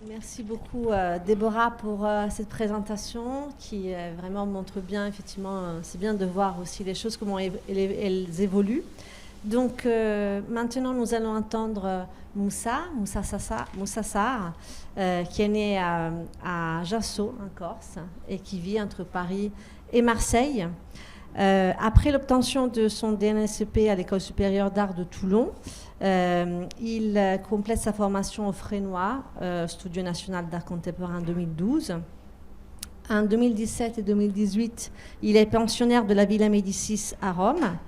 Merci beaucoup Déborah pour cette présentation qui vraiment montre bien, effectivement, c'est bien de voir aussi les choses, comment elles évoluent. Donc maintenant nous allons entendre Moussa Sarr, qui est né à Jasso en Corse et qui vit entre Paris et Marseille. Après l'obtention de son DNSEP à l'École supérieure d'art de Toulon, il complète sa formation au Frénois, Studio national d'art contemporain en 2012. En 2017 et 2018, il est pensionnaire de la Villa Médicis à Rome.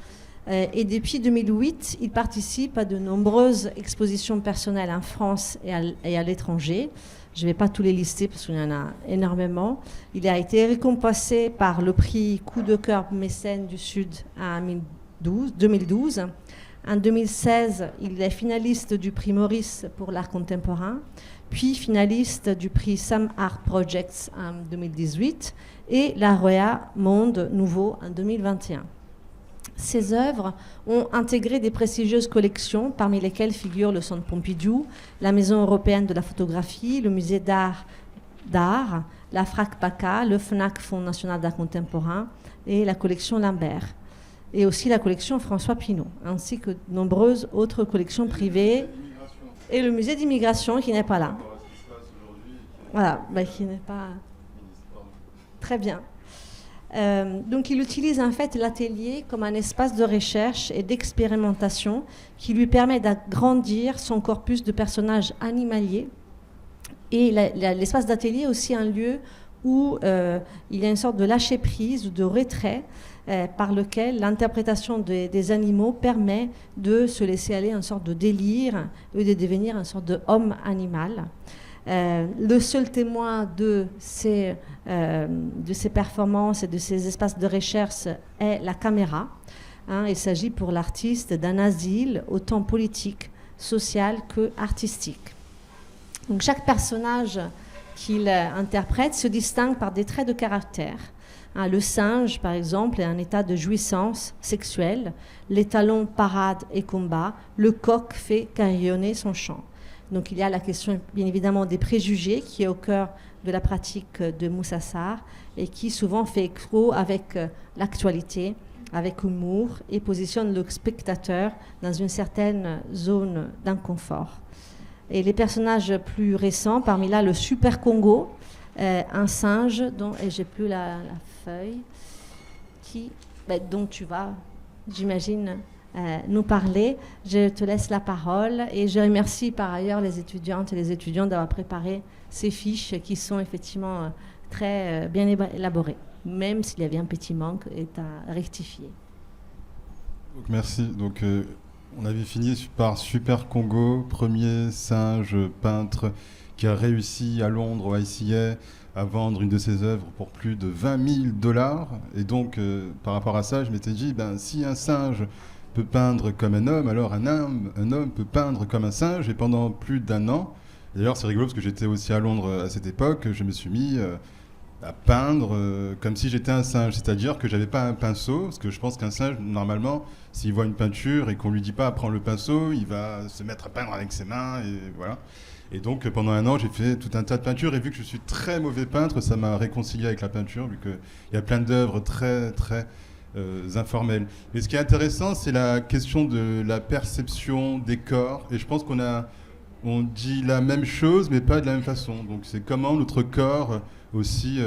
Et depuis 2008, il participe à de nombreuses expositions personnelles en France et à l'étranger. Je ne vais pas tous les lister parce qu'il y en a énormément. Il a été récompensé par le prix Coup de cœur mécène du Sud en 2012. En 2016, il est finaliste du prix Maurice pour l'art contemporain, puis finaliste du prix Some Art Projects en 2018 et lauréat Monde Nouveau en 2021. Ses œuvres ont intégré des prestigieuses collections, parmi lesquelles figurent le Centre Pompidou, la Maison européenne de la photographie, le Musée d'art, la FRAC PACA, le FNAC Fonds national d'art contemporain et la collection Lambert, et aussi la collection François Pinault, ainsi que de nombreuses autres collections privées, et le musée d'immigration qui n'est pas là. Voilà, qui n'est pas... Très bien. Donc il utilise en fait l'atelier comme un espace de recherche et d'expérimentation qui lui permet d'agrandir son corpus de personnages animaliers. Et l'espace d'atelier est aussi un lieu où il y a une sorte de lâcher-prise ou de retrait par lequel l'interprétation des animaux permet de se laisser aller à une sorte de délire et de devenir une sorte d'homme animal. Le seul témoin de ces performances et de ces espaces de recherche est la caméra. Il s'agit pour l'artiste d'un asile autant politique, social que artistique. Donc chaque personnage qu'il interprète se distingue par des traits de caractère. Le singe, par exemple, est un état de jouissance sexuelle. L'étalon parade et combat. Le coq fait carillonner son chant. Donc il y a la question, bien évidemment, des préjugés qui est au cœur de la pratique de Moussa Sarr et qui souvent fait écho avec l'actualité, avec humour et positionne le spectateur dans une certaine zone d'inconfort. Et les personnages plus récents, parmi là le Super Congo, un singe et j'ai plus la feuille, dont tu vas, j'imagine, nous parler. Je te laisse la parole et je remercie par ailleurs les étudiantes et les étudiants d'avoir préparé ces fiches qui sont effectivement très bien élaborées, même s'il y avait un petit manque est à rectifier. Donc, merci. Donc, on avait fini par Super Congo, premier singe peintre qui a réussi à Londres au ICA à vendre une de ses œuvres pour plus de 20 000 $. Et donc, par rapport à ça, je m'étais dit, si un singe peut peindre comme un homme, alors un homme peut peindre comme un singe. Et pendant plus d'1 an, d'ailleurs c'est rigolo parce que j'étais aussi à Londres à cette époque, je me suis mis à peindre comme si j'étais un singe. C'est-à-dire que j'avais pas un pinceau, parce que je pense qu'un singe, normalement, s'il voit une peinture et qu'on lui dit pas prends le pinceau, il va se mettre à peindre avec ses mains, et voilà. Et donc pendant 1 an, j'ai fait tout un tas de peintures, et vu que je suis très mauvais peintre, ça m'a réconcilié avec la peinture, vu qu'il y a plein d'œuvres très, très informelles. Mais ce qui est intéressant, c'est la question de la perception des corps, et je pense on dit la même chose, mais pas de la même façon. Donc c'est comment notre corps aussi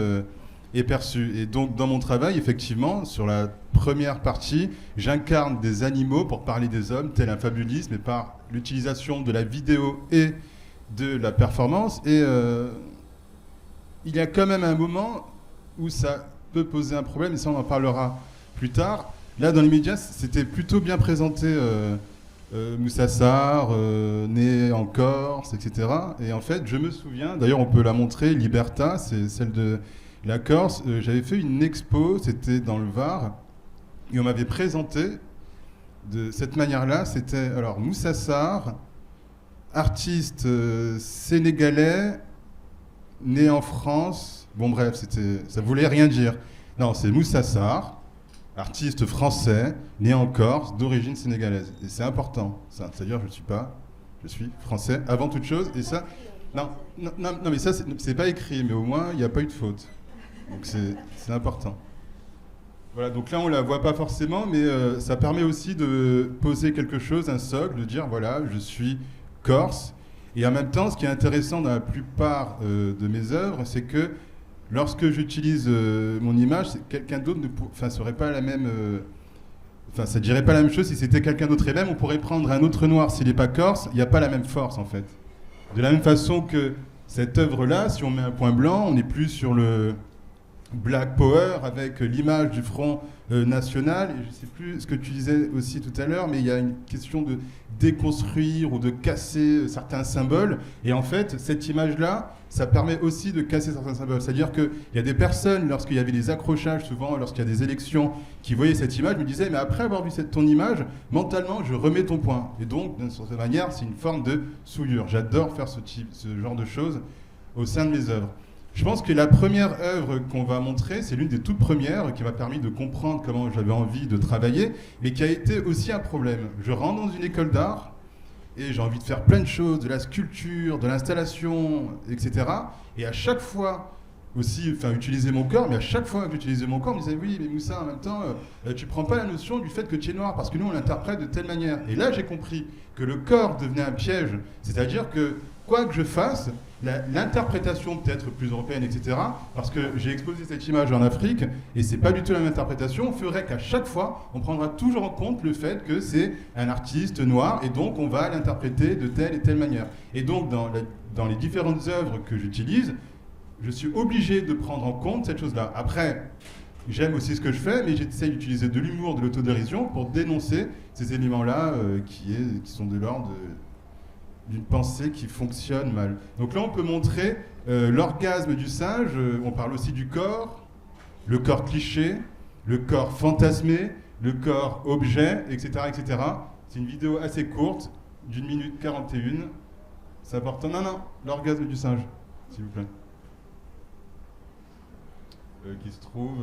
est perçu. Et donc dans mon travail, effectivement, sur la première partie, j'incarne des animaux pour parler des hommes, tel un fabuliste, mais par l'utilisation de la vidéo et de la performance. Et il y a quand même un moment où ça peut poser un problème, et ça on en parlera plus tard. Là, dans les médias, c'était plutôt bien présenté. Moussa Sarr, né en Corse, etc. Et en fait, je me souviens, d'ailleurs on peut la montrer, Liberta, c'est celle de la Corse. J'avais fait une expo, c'était dans le Var, et on m'avait présenté de cette manière-là. C'était alors Moussa Sarr, artiste sénégalais, né en France. Bon bref, ça voulait rien dire. Non, c'est Moussa Sarr, artiste français, né en Corse, d'origine sénégalaise. Et c'est important, ça. C'est-à-dire, je suis français avant toute chose. Et ça, non, mais ça, c'est pas écrit, mais au moins, il n'y a pas eu de faute. Donc c'est important. Voilà, donc là, on la voit pas forcément, mais ça permet aussi de poser quelque chose, un socle, de dire, voilà, je suis corse. Et en même temps, ce qui est intéressant dans la plupart de mes œuvres, c'est que lorsque j'utilise mon image, quelqu'un d'autre ne serait pas la même. Ça dirait pas la même chose si c'était quelqu'un d'autre. Et même, on pourrait prendre un autre noir s'il n'est pas corse, il n'y a pas la même force en fait. De la même façon que cette œuvre-là, si on met un point blanc, on n'est plus sur le Black Power avec l'image du Front National. Et je ne sais plus ce que tu disais aussi tout à l'heure, mais il y a une question de déconstruire ou de casser certains symboles. Et en fait, cette image-là, ça permet aussi de casser certains symboles. C'est-à-dire qu'il y a des personnes, lorsqu'il y avait des accrochages, souvent lorsqu'il y a des élections, qui voyaient cette image, me disaient, mais après avoir vu ton image, mentalement, je remets ton point. Et donc, d'une certaine manière, c'est une forme de souillure. J'adore faire ce genre de choses au sein de mes œuvres. Je pense que la première œuvre qu'on va montrer, c'est l'une des toutes premières qui m'a permis de comprendre comment j'avais envie de travailler, mais qui a été aussi un problème. Je rentre dans une école d'art, et j'ai envie de faire plein de choses, de la sculpture, de l'installation, etc. Et à chaque fois, aussi, utiliser mon corps, mais à chaque fois que j'utilisais mon corps, on me disait, oui, mais Moussa, en même temps, tu prends pas la notion du fait que tu es noir, parce que nous, on l'interprète de telle manière. Et là, j'ai compris que le corps devenait un piège, c'est-à-dire que, quoi que je fasse, l'interprétation peut-être plus européenne, etc., parce que j'ai exposé cette image en Afrique, et c'est pas du tout la même interprétation, ferait qu'à chaque fois, on prendra toujours en compte le fait que c'est un artiste noir, et donc on va l'interpréter de telle et telle manière. Et donc, dans les différentes œuvres que j'utilise, je suis obligé de prendre en compte cette chose-là. Après, j'aime aussi ce que je fais, mais j'essaie d'utiliser de l'humour, de l'autodérision pour dénoncer ces éléments-là qui sont de l'ordre d'une pensée qui fonctionne mal. Donc là, on peut montrer l'orgasme du singe. On parle aussi du corps, le corps cliché, le corps fantasmé, le corps objet, etc., etc. C'est une vidéo assez courte, d'1 minute 41. C'est important. Non, l'orgasme du singe, s'il vous plaît. Qui se trouve...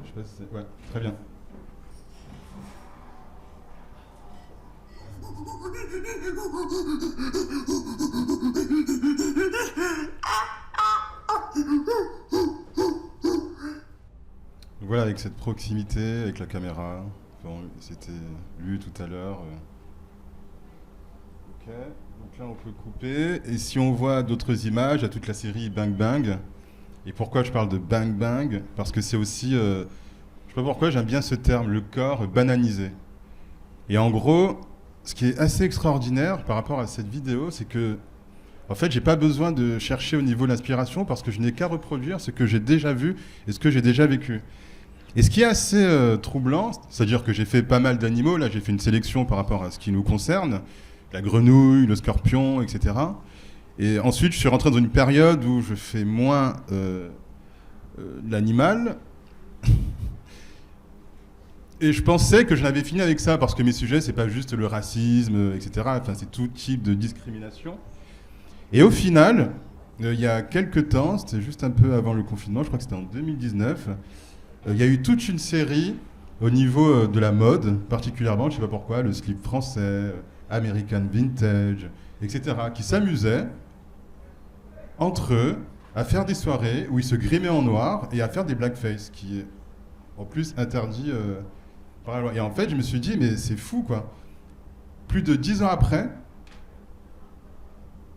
je sais pas si c'est... Ouais, très bien. Voilà, avec cette proximité, avec la caméra. Enfin, c'était lu tout à l'heure. Ok, donc là on peut couper. Et si on voit d'autres images, à toute la série Bang Bang. Et pourquoi je parle de Bang Bang? Parce que c'est aussi, je sais pas pourquoi j'aime bien ce terme, le corps bananisé. Et en gros, ce qui est assez extraordinaire par rapport à cette vidéo, c'est que, en fait, j'ai pas besoin de chercher au niveau de l'inspiration parce que je n'ai qu'à reproduire ce que j'ai déjà vu et ce que j'ai déjà vécu. Et ce qui est assez troublant, c'est-à-dire que j'ai fait pas mal d'animaux, là j'ai fait une sélection par rapport à ce qui nous concerne, la grenouille, le scorpion, etc. Et ensuite, je suis rentré dans une période où je fais moins l'animal. Et je pensais que je n'avais fini avec ça, parce que mes sujets, c'est pas juste le racisme, etc. Enfin, c'est tout type de discrimination. Et au final, il y a quelques temps, c'était juste un peu avant le confinement, je crois que c'était en 2019, il y a eu toute une série au niveau de la mode, particulièrement, je sais pas pourquoi, le slip français, American Vintage, etc., qui s'amusaient entre eux à faire des soirées où ils se grimaient en noir et à faire des blackface, qui est en plus interdit par la loi. Et en fait, je me suis dit, mais c'est fou, quoi. Plus de 10 ans après,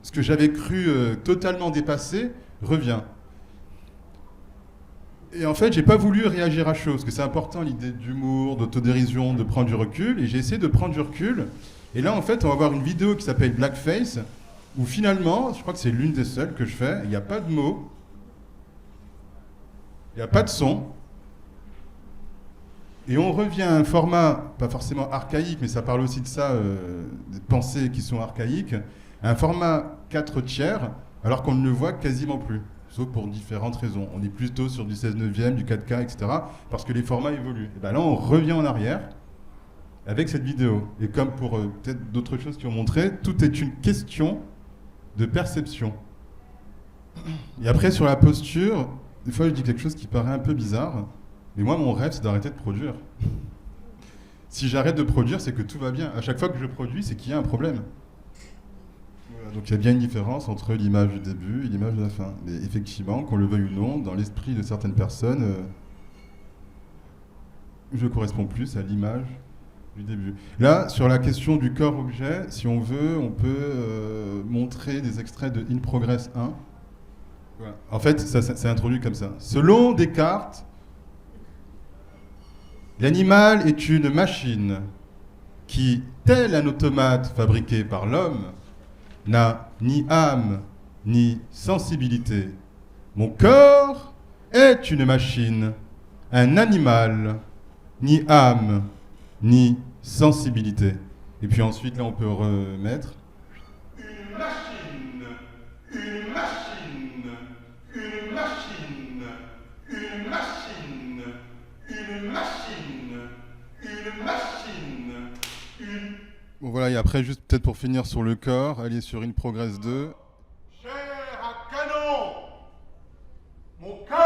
ce que j'avais cru totalement dépassé revient. Et en fait, j'ai pas voulu réagir à chaud, parce que c'est important, l'idée d'humour, d'autodérision, de prendre du recul, et j'ai essayé de prendre du recul. Et là, en fait, on va voir une vidéo qui s'appelle Blackface, où finalement, je crois que c'est l'une des seules que je fais, il n'y a pas de mots, il n'y a pas de son, et on revient à un format, pas forcément archaïque, mais ça parle aussi de ça, des pensées qui sont archaïques, à un format 4/3, alors qu'on ne le voit quasiment plus, sauf pour différentes raisons. On est plutôt sur du 16/9, du 4K, etc., parce que les formats évoluent. Et bien là, on revient en arrière, avec cette vidéo. Et comme pour peut-être d'autres choses qui ont montré, tout est une question de perception. Et après, sur la posture, des fois je dis quelque chose qui paraît un peu bizarre, mais moi mon rêve c'est d'arrêter de produire. Si j'arrête de produire, c'est que tout va bien. À chaque fois que je produis, c'est qu'il y a un problème. Voilà, donc il y a bien une différence entre l'image du début et l'image de la fin. Mais effectivement, qu'on le veuille ou non, dans l'esprit de certaines personnes, je corresponds plus à l'image du début. Là, sur la question du corps-objet, si on veut, on peut montrer des extraits de In Progress 1. Voilà. En fait, ça, c'est introduit comme ça. Selon Descartes, l'animal est une machine qui, tel un automate fabriqué par l'homme, n'a ni âme ni sensibilité. Mon corps est une machine, un animal, ni âme ni sensibilité. Et puis ensuite, là, on peut remettre. Une machine, une machine, une machine, une machine, une machine, une machine, une... Bon voilà, et après, juste peut-être pour finir sur le corps, aller sur In Progress 2. Chair à canon, mon cœur.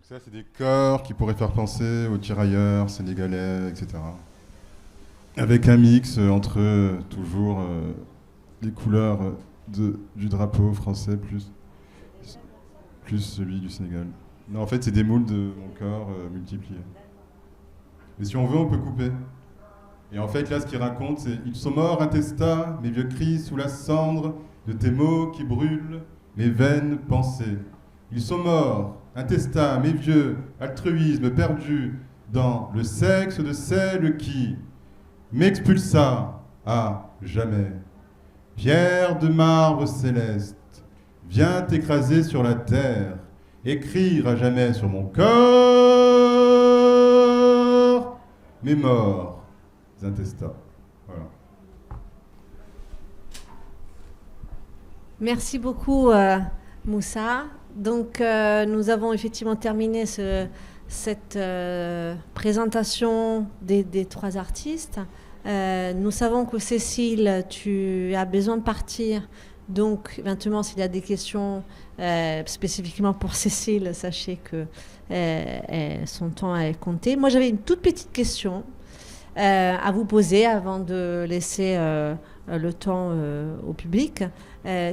Ça, c'est des corps qui pourraient faire penser aux tirailleurs sénégalais, etc. Avec un mix entre toujours les couleurs du drapeau français plus celui du Sénégal. Non, en fait, c'est des moules de mon corps multipliés. Mais si on veut, on peut couper. Et en fait, là, ce qu'il raconte, c'est « Ils sont morts, intestins, mes vieux cris sous la cendre de tes mots qui brûlent mes vaines pensées. Ils sont morts, intestins, mes vieux, altruisme perdu dans le sexe de celle qui m'expulsa à jamais. Pierre de marbre céleste, viens t'écraser sur la terre, écrire à jamais sur mon corps. Memor, intesta. Voilà. Merci beaucoup, Moussa. Donc, nous avons effectivement terminé cette présentation des 3 artistes. Nous savons que Cécile, tu as besoin de partir. Donc, éventuellement, s'il y a des questions spécifiquement pour Cécile, sachez que son temps est compté. Moi, j'avais une toute petite question à vous poser avant de laisser le temps au public,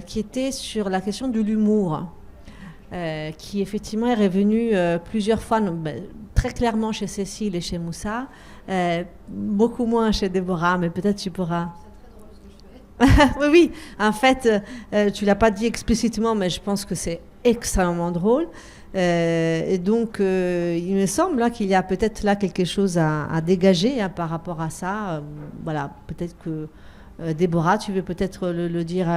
qui était sur la question de l'humour, qui effectivement est revenu plusieurs fois, très clairement chez Cécile et chez Moussa, beaucoup moins chez Déborah, mais peut-être tu pourras... Oui, oui, en fait, tu l'as pas dit explicitement, mais je pense que c'est extrêmement drôle. Et donc, il me semble là, qu'il y a peut-être là quelque chose à dégager par rapport à ça. Voilà, peut-être que Déborah, tu veux peut-être le dire,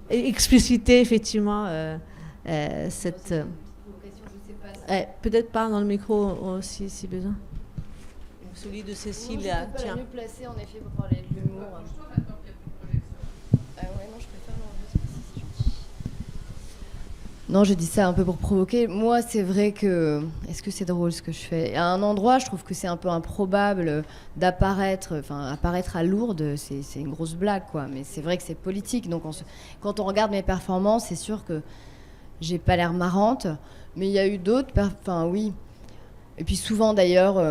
expliciter effectivement cette... peut-être pas dans le micro aussi, si besoin. Celui de Cécile, tiens. Mieux placé en effet pour parler de l'humour. Non, je dis ça un peu pour provoquer. Moi, c'est vrai que... Est-ce que c'est drôle ce que je fais ? À un endroit, je trouve que c'est un peu improbable d'apparaître... Enfin, apparaître à Lourdes, c'est une grosse blague, quoi. Mais c'est vrai que c'est politique. Donc, quand on regarde mes performances, c'est sûr que j'ai pas l'air marrante. Mais il y a eu d'autres... Enfin, oui. Et puis souvent, d'ailleurs,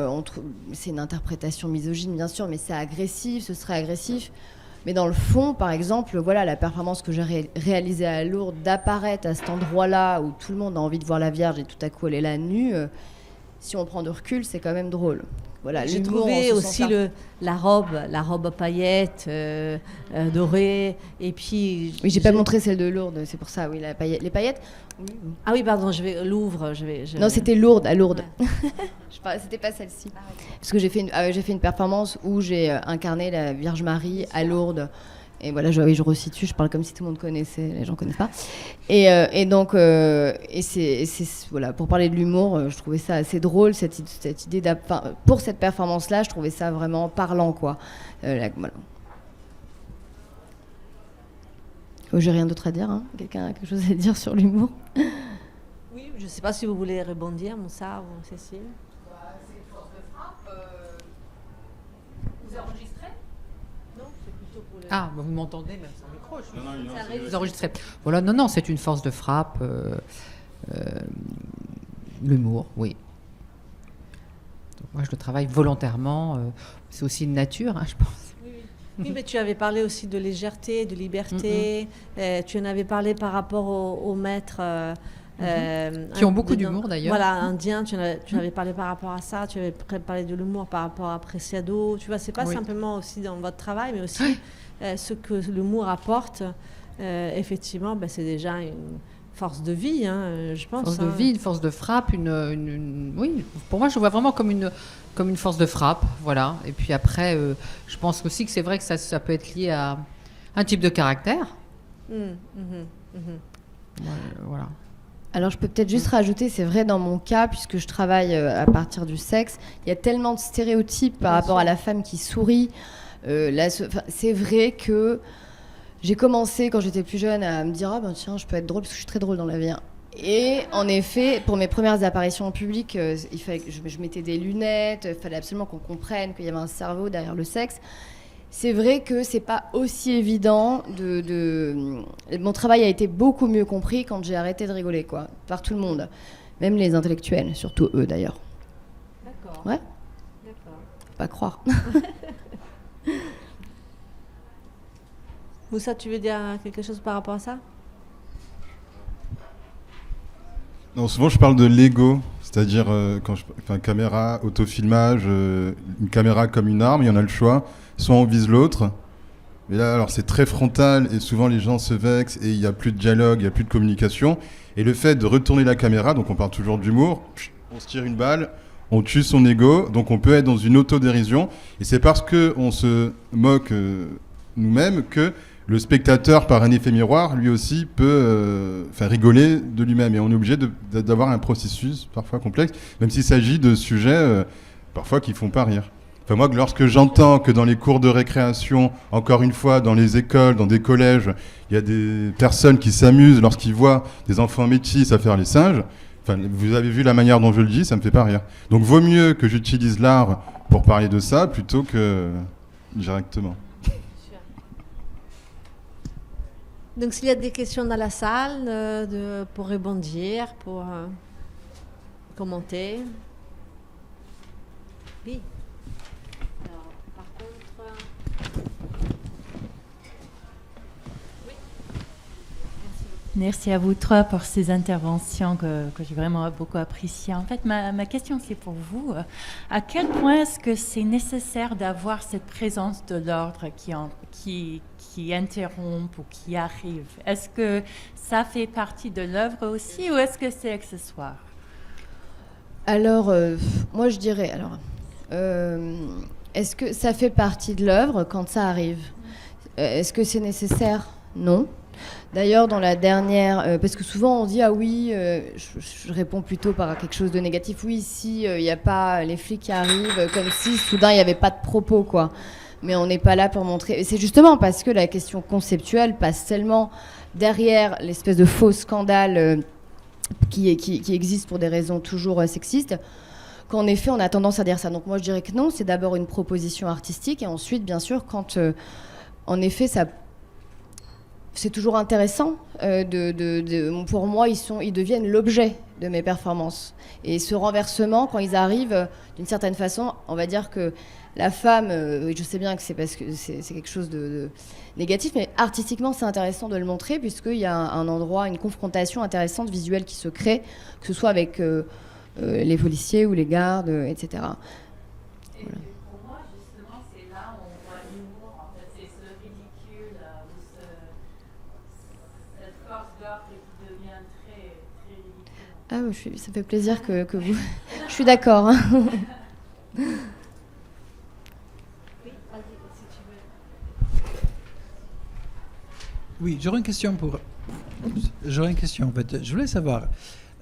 c'est une interprétation misogyne, bien sûr, mais c'est agressif, ce serait agressif. Mais dans le fond, par exemple, voilà, la performance que j'ai réalisée à Lourdes, d'apparaître à cet endroit-là où tout le monde a envie de voir la Vierge et tout à coup elle est là nue, si on prend de recul, c'est quand même drôle. Voilà, j'ai trouvé aussi la robe à paillettes dorée, et puis... Oui, j'ai pas montré celle de Lourdes, c'est pour ça, oui, les paillettes. Oui. Ah oui, pardon, Louvre. Non, c'était Lourdes, à Lourdes. Ouais. C'était pas celle-ci. Parce que j'ai fait une performance où j'ai incarné la Vierge Marie à Lourdes. Et voilà, je resitue, je parle comme si tout le monde connaissait, les gens connaissent pas. Et donc, c'est voilà, pour parler de l'humour, je trouvais ça assez drôle, cette idée pour cette performance-là, je trouvais ça vraiment parlant, quoi. Voilà. J'ai rien d'autre à dire, hein. Quelqu'un a quelque chose à dire sur l'humour ? Oui, je ne sais pas si vous voulez rebondir, Moussa ou Cécile. C'est une force de frappe. Vous enregistrez ? Non, c'est plutôt pour les... Ah, vous m'entendez même sans micro, Non, vous enregistrez. Voilà, non, c'est une force de frappe. L'humour, oui. Donc, moi, je le travaille volontairement. C'est aussi une nature, hein, je pense. Oui, mais tu avais parlé aussi de légèreté, de liberté. Tu en avais parlé par rapport aux maîtres... qui ont beaucoup d'humour, d'ailleurs. Voilà, indien, tu avais parlé par rapport à ça. Tu avais parlé de l'humour par rapport à Preciado. Tu vois, c'est pas simplement aussi dans votre travail, mais aussi ce que l'humour apporte. Effectivement, c'est déjà une force de vie, hein, je pense. Force de vie, une force de frappe, oui, pour moi, je vois vraiment comme une force de frappe, voilà. Et puis après, je pense aussi que c'est vrai que ça peut être lié à un type de caractère. Voilà. Alors je peux peut-être juste rajouter, c'est vrai dans mon cas, puisque je travaille à partir du sexe, il y a tellement de stéréotypes par rapport à la femme qui sourit. C'est vrai que j'ai commencé quand j'étais plus jeune à me dire tiens, je peux être drôle parce que je suis très drôle dans la vie. Et en effet, pour mes premières apparitions en public, il fallait que je mettais des lunettes, il fallait absolument qu'on comprenne qu'il y avait un cerveau derrière le sexe. C'est vrai que c'est pas aussi évident Mon travail a été beaucoup mieux compris quand j'ai arrêté de rigoler, quoi, par tout le monde, même les intellectuels, surtout eux d'ailleurs. D'accord. Ouais. D'accord. Faut pas croire. Moussa, tu veux dire quelque chose par rapport à ça ? Non, souvent je parle de l'ego, c'est-à-dire caméra, autofilmage, une caméra comme une arme, il y en a le choix. Soit on vise l'autre, mais là alors c'est très frontal et souvent les gens se vexent et il n'y a plus de dialogue, il n'y a plus de communication. Et le fait de retourner la caméra, donc on parle toujours d'humour, on se tire une balle, on tue son ego, donc on peut être dans une autodérision. Et c'est parce qu'on se moque nous-mêmes que le spectateur, par un effet miroir, lui aussi peut rigoler de lui-même. Et on est obligé d'avoir un processus parfois complexe, même s'il s'agit de sujets parfois qui font pas rire. Enfin, moi, lorsque j'entends que dans les cours de récréation, encore une fois, dans les écoles, dans des collèges, il y a des personnes qui s'amusent lorsqu'ils voient des enfants métis à faire les singes, enfin, vous avez vu la manière dont je le dis, ça me fait pas rire. Donc, vaut mieux que j'utilise l'art pour parler de ça plutôt que directement. Donc, s'il y a des questions dans la salle pour rebondir, pour commenter. Oui. Alors, par contre... Merci à vous trois pour ces interventions que j'ai vraiment beaucoup appréciées. En fait, ma question, c'est pour vous. À quel point est-ce que c'est nécessaire d'avoir cette présence de l'ordre qui interrompt ou qui arrive? Est-ce que ça fait partie de l'œuvre aussi ou est-ce que c'est accessoire? Alors, moi je dirais, est-ce que ça fait partie de l'œuvre quand ça arrive? Est-ce que c'est nécessaire? Non. D'ailleurs, dans la dernière, parce que souvent on dit ah oui, je réponds plutôt par quelque chose de négatif. Oui, si il n'y a pas les flics qui arrivent, comme si soudain il n'y avait pas de propos, quoi. Mais on n'est pas là pour montrer. Et c'est justement parce que la question conceptuelle passe tellement derrière l'espèce de faux scandale qui existe pour des raisons toujours sexistes, qu'en effet on a tendance à dire ça. Donc moi je dirais que non, c'est d'abord une proposition artistique et ensuite bien sûr quand en effet ça. C'est toujours intéressant. Pour moi, ils deviennent l'objet de mes performances. Et ce renversement, quand ils arrivent, d'une certaine façon, on va dire que la femme, je sais bien que c'est parce que c'est quelque chose de négatif, mais artistiquement, c'est intéressant de le montrer, puisqu'il y a un endroit, une confrontation intéressante visuelle qui se crée, que ce soit avec les policiers ou les gardes, etc. Voilà. Pour moi, justement, c'est là où on voit l'humour, en fait, c'est ce ridicule, ou cette force d'ordre qui devient très, très ridicule. Ah, ça fait plaisir que vous... Je suis d'accord. Hein. Oui, j'aurais une question en fait. Je voulais savoir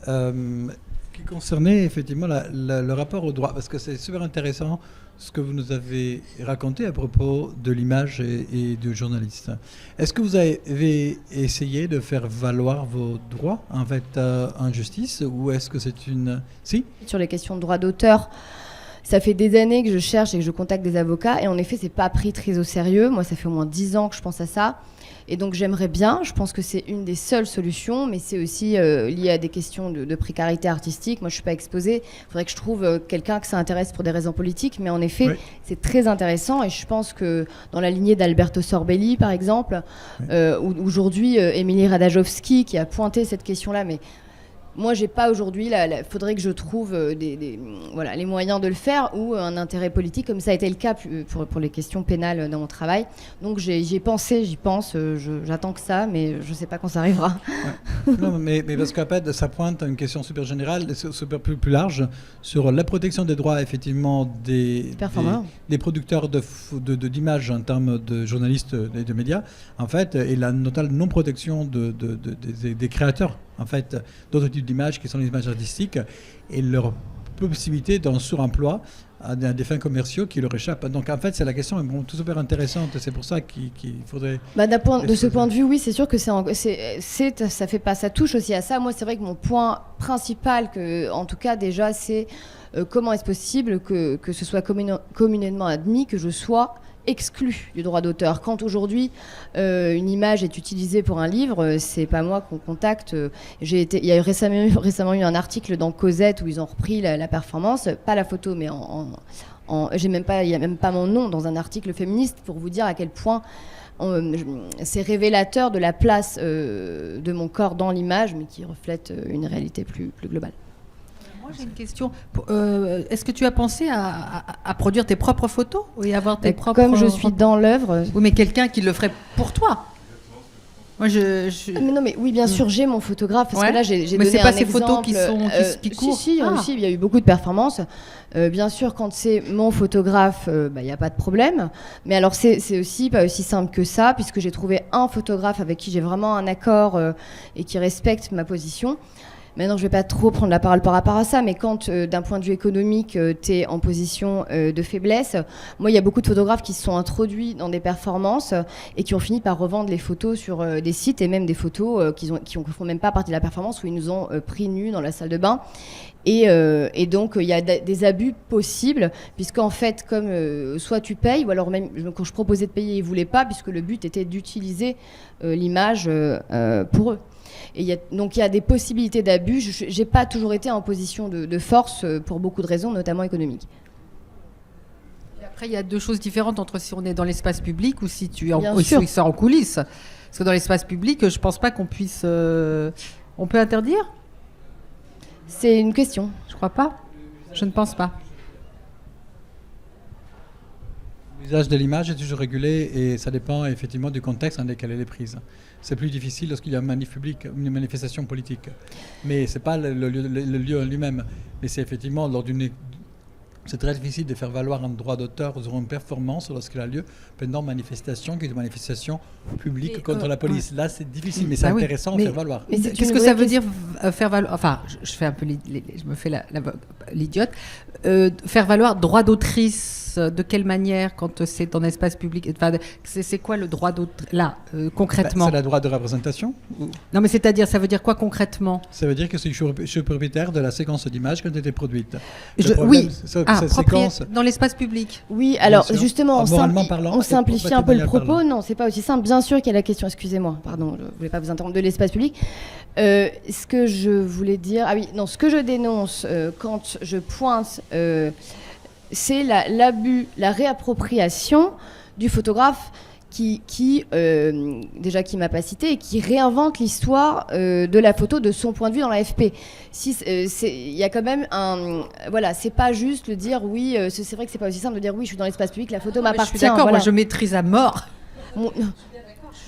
qui concernait effectivement le rapport au droit, parce que c'est super intéressant ce que vous nous avez raconté à propos de l'image et du journaliste. Est-ce que vous avez essayé de faire valoir vos droits en fait en justice, ou est-ce que c'est une... Si ? Sur les questions de droit d'auteur, ça fait des années que je cherche et que je contacte des avocats, et en effet, c'est pas pris très au sérieux. Moi, ça fait au moins 10 ans que je pense à ça. Et donc j'aimerais bien, je pense que c'est une des seules solutions, mais c'est aussi lié à des questions de précarité artistique. Moi je ne suis pas exposée, il faudrait que je trouve quelqu'un que ça intéresse pour des raisons politiques, mais en effet oui. C'est très intéressant et je pense que dans la lignée d'Alberto Sorbelli par exemple, oui. Aujourd'hui Émilie Ratajkowski qui a pointé cette question-là, mais moi, j'ai pas aujourd'hui. Faudrait que je trouve les moyens de le faire ou un intérêt politique, comme ça a été le cas pour les questions pénales dans mon travail. Donc, j'y pense. J'attends que ça, mais je sais pas quand ça arrivera. Ouais. Non, mais parce qu'en fait, ça pointe à une question super générale, super plus large sur la protection des droits, effectivement, des producteurs d'images en termes de journalistes et de médias, en fait, et la notable non-protection des créateurs. En fait, d'autres types d'images qui sont les images artistiques et leur possibilité d'un suremploi à des fins commerciaux qui leur échappent. Donc en fait, c'est la question est tout super intéressante. C'est pour ça qu'il faudrait... de ce point de vue, oui, c'est sûr que ça touche aussi à ça. Moi, c'est vrai que mon point principal, en tout cas déjà, c'est comment est-ce possible que ce soit communément admis que je sois exclu du droit d'auteur. Quand aujourd'hui une image est utilisée pour un livre, c'est pas moi qu'on contacte. Il y a récemment eu un article dans Cosette où ils ont repris la performance, pas la photo, mais il n'y a même pas mon nom dans un article féministe pour vous dire à quel point c'est révélateur de la place de mon corps dans l'image, mais qui reflète une réalité plus globale. Moi, j'ai une question. Est-ce que tu as pensé à produire tes propres photos et avoir tes propres... Comme je suis dans l'œuvre... Oui, mais quelqu'un qui le ferait pour toi. Moi, mais oui, bien sûr, j'ai mon photographe. Parce que là, j'ai donné un exemple. Mais c'est pas ces photos qui courent. Si, il y a eu beaucoup de performances. Bien sûr, quand c'est mon photographe, il n'y a pas de problème. Mais alors, c'est aussi pas aussi simple que ça, puisque j'ai trouvé un photographe avec qui j'ai vraiment un accord et qui respecte ma position. Maintenant, je ne vais pas trop prendre la parole par rapport à ça, mais quand, d'un point de vue économique, tu es en position de faiblesse, moi, il y a beaucoup de photographes qui se sont introduits dans des performances et qui ont fini par revendre les photos sur des sites, et même des photos qui ne font même pas partie de la performance, où ils nous ont pris nus dans la salle de bain. Et donc, il y a des abus possibles, puisqu'en fait, comme soit tu payes, ou alors même quand je proposais de payer, ils ne voulaient pas, puisque le but était d'utiliser l'image pour eux. Et donc il y a des possibilités d'abus. Je n'ai pas toujours été en position de force pour beaucoup de raisons, notamment économiques. Et après, il y a deux choses différentes entre si on est dans l'espace public ou si tu es en coulisses. Parce que dans l'espace public, je ne pense pas qu'on puisse... on peut interdire ? C'est une question. Je crois pas. Je ne pense pas. L'usage de l'image est toujours régulé et ça dépend effectivement du contexte dans lequel elle est prise. C'est plus difficile lorsqu'il y a une manifestation politique. Mais ce n'est pas le lieu en lui-même. Mais c'est effectivement c'est très difficile de faire valoir un droit d'auteur sur une performance lorsqu'il a lieu pendant manifestation, qui est une manifestation publique contre la police. Là, c'est difficile, mais c'est intéressant de faire valoir. Qu'est-ce que ça veut dire faire valoir... Enfin, je fais un peu je me fais l'idiote. Faire valoir droit d'autrice, de quelle manière quand c'est dans l'espace public? Enfin, c'est quoi le droit d'autrice là, concrètement? C'est le droit de représentation. Non, mais c'est-à-dire, ça veut dire quoi concrètement? Ça veut dire que je suis propriétaire de la séquence d'image quand elle était produite. Oui. Dans l'espace public. Oui, alors justement, on simplifie un peu le propos. Non, c'est pas aussi simple. Bien sûr qu'il y a la question, excusez-moi, pardon, je voulais pas vous interrompre, de l'espace public. Ce que je voulais dire, ce que je dénonce quand je pointe, c'est l'abus, la réappropriation du photographe qui m'a pas cité et qui réinvente l'histoire de la photo de son point de vue dans l'AFP. Il y a quand même c'est pas juste le dire oui, c'est vrai que c'est pas aussi simple de dire oui, je suis dans l'espace public, la photo m'appartient. Je suis d'accord, moi je maîtrise à mort.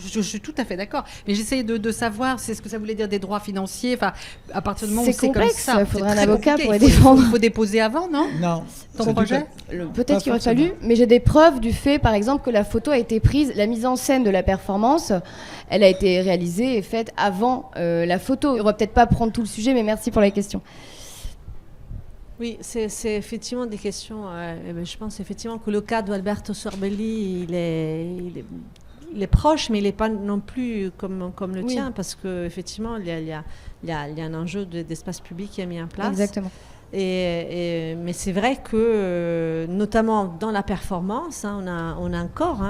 Je suis tout à fait d'accord. Mais j'essayais de savoir ce que ça voulait dire des droits financiers. Enfin, à partir du moment où c'est comme ça, il faudrait un avocat compliqué. pour les défendre. Il faut déposer avant, non? Non. Ton projet? Peut-être qu'il aurait fallu, mais j'ai des preuves du fait, par exemple, que la photo a été prise, la mise en scène de la performance, elle a été réalisée et faite avant la photo. On va peut-être pas prendre tout le sujet, mais merci pour la question. Oui, c'est effectivement des questions. Je pense effectivement que le cas d'Alberto Sorbelli, il est proche, mais il n'est pas non plus comme le tien, parce qu'effectivement, il y a un enjeu d'espace public qui est mis en place. Exactement. Mais c'est vrai que, notamment dans la performance, on a encore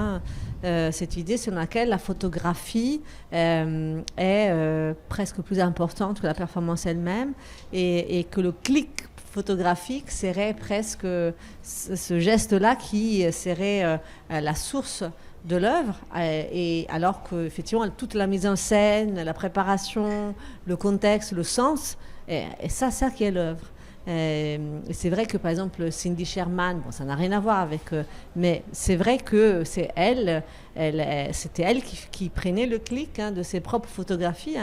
cette idée selon laquelle la photographie est presque plus importante que la performance elle-même, et que le clic photographique serait presque ce geste-là qui serait la source de l'œuvre, et alors que effectivement toute la mise en scène, la préparation, le contexte, le sens, et ça qui est l'œuvre. Et c'est vrai que par exemple Cindy Sherman, ça n'a rien à voir avec, mais c'est vrai que c'est c'était elle qui prenait le clic de ses propres photographies,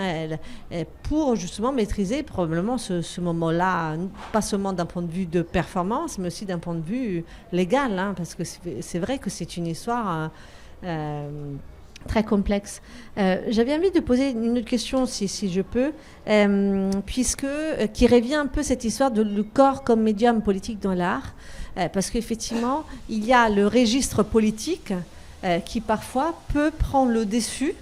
pour justement maîtriser probablement ce moment-là, pas seulement d'un point de vue de performance, mais aussi d'un point de vue légal, parce que c'est vrai que c'est une histoire très complexe. J'avais envie de poser une autre question, si je peux, qui revient un peu cette histoire de le corps comme médium politique dans l'art, parce qu'effectivement, il y a le registre politique qui parfois peut prendre le dessus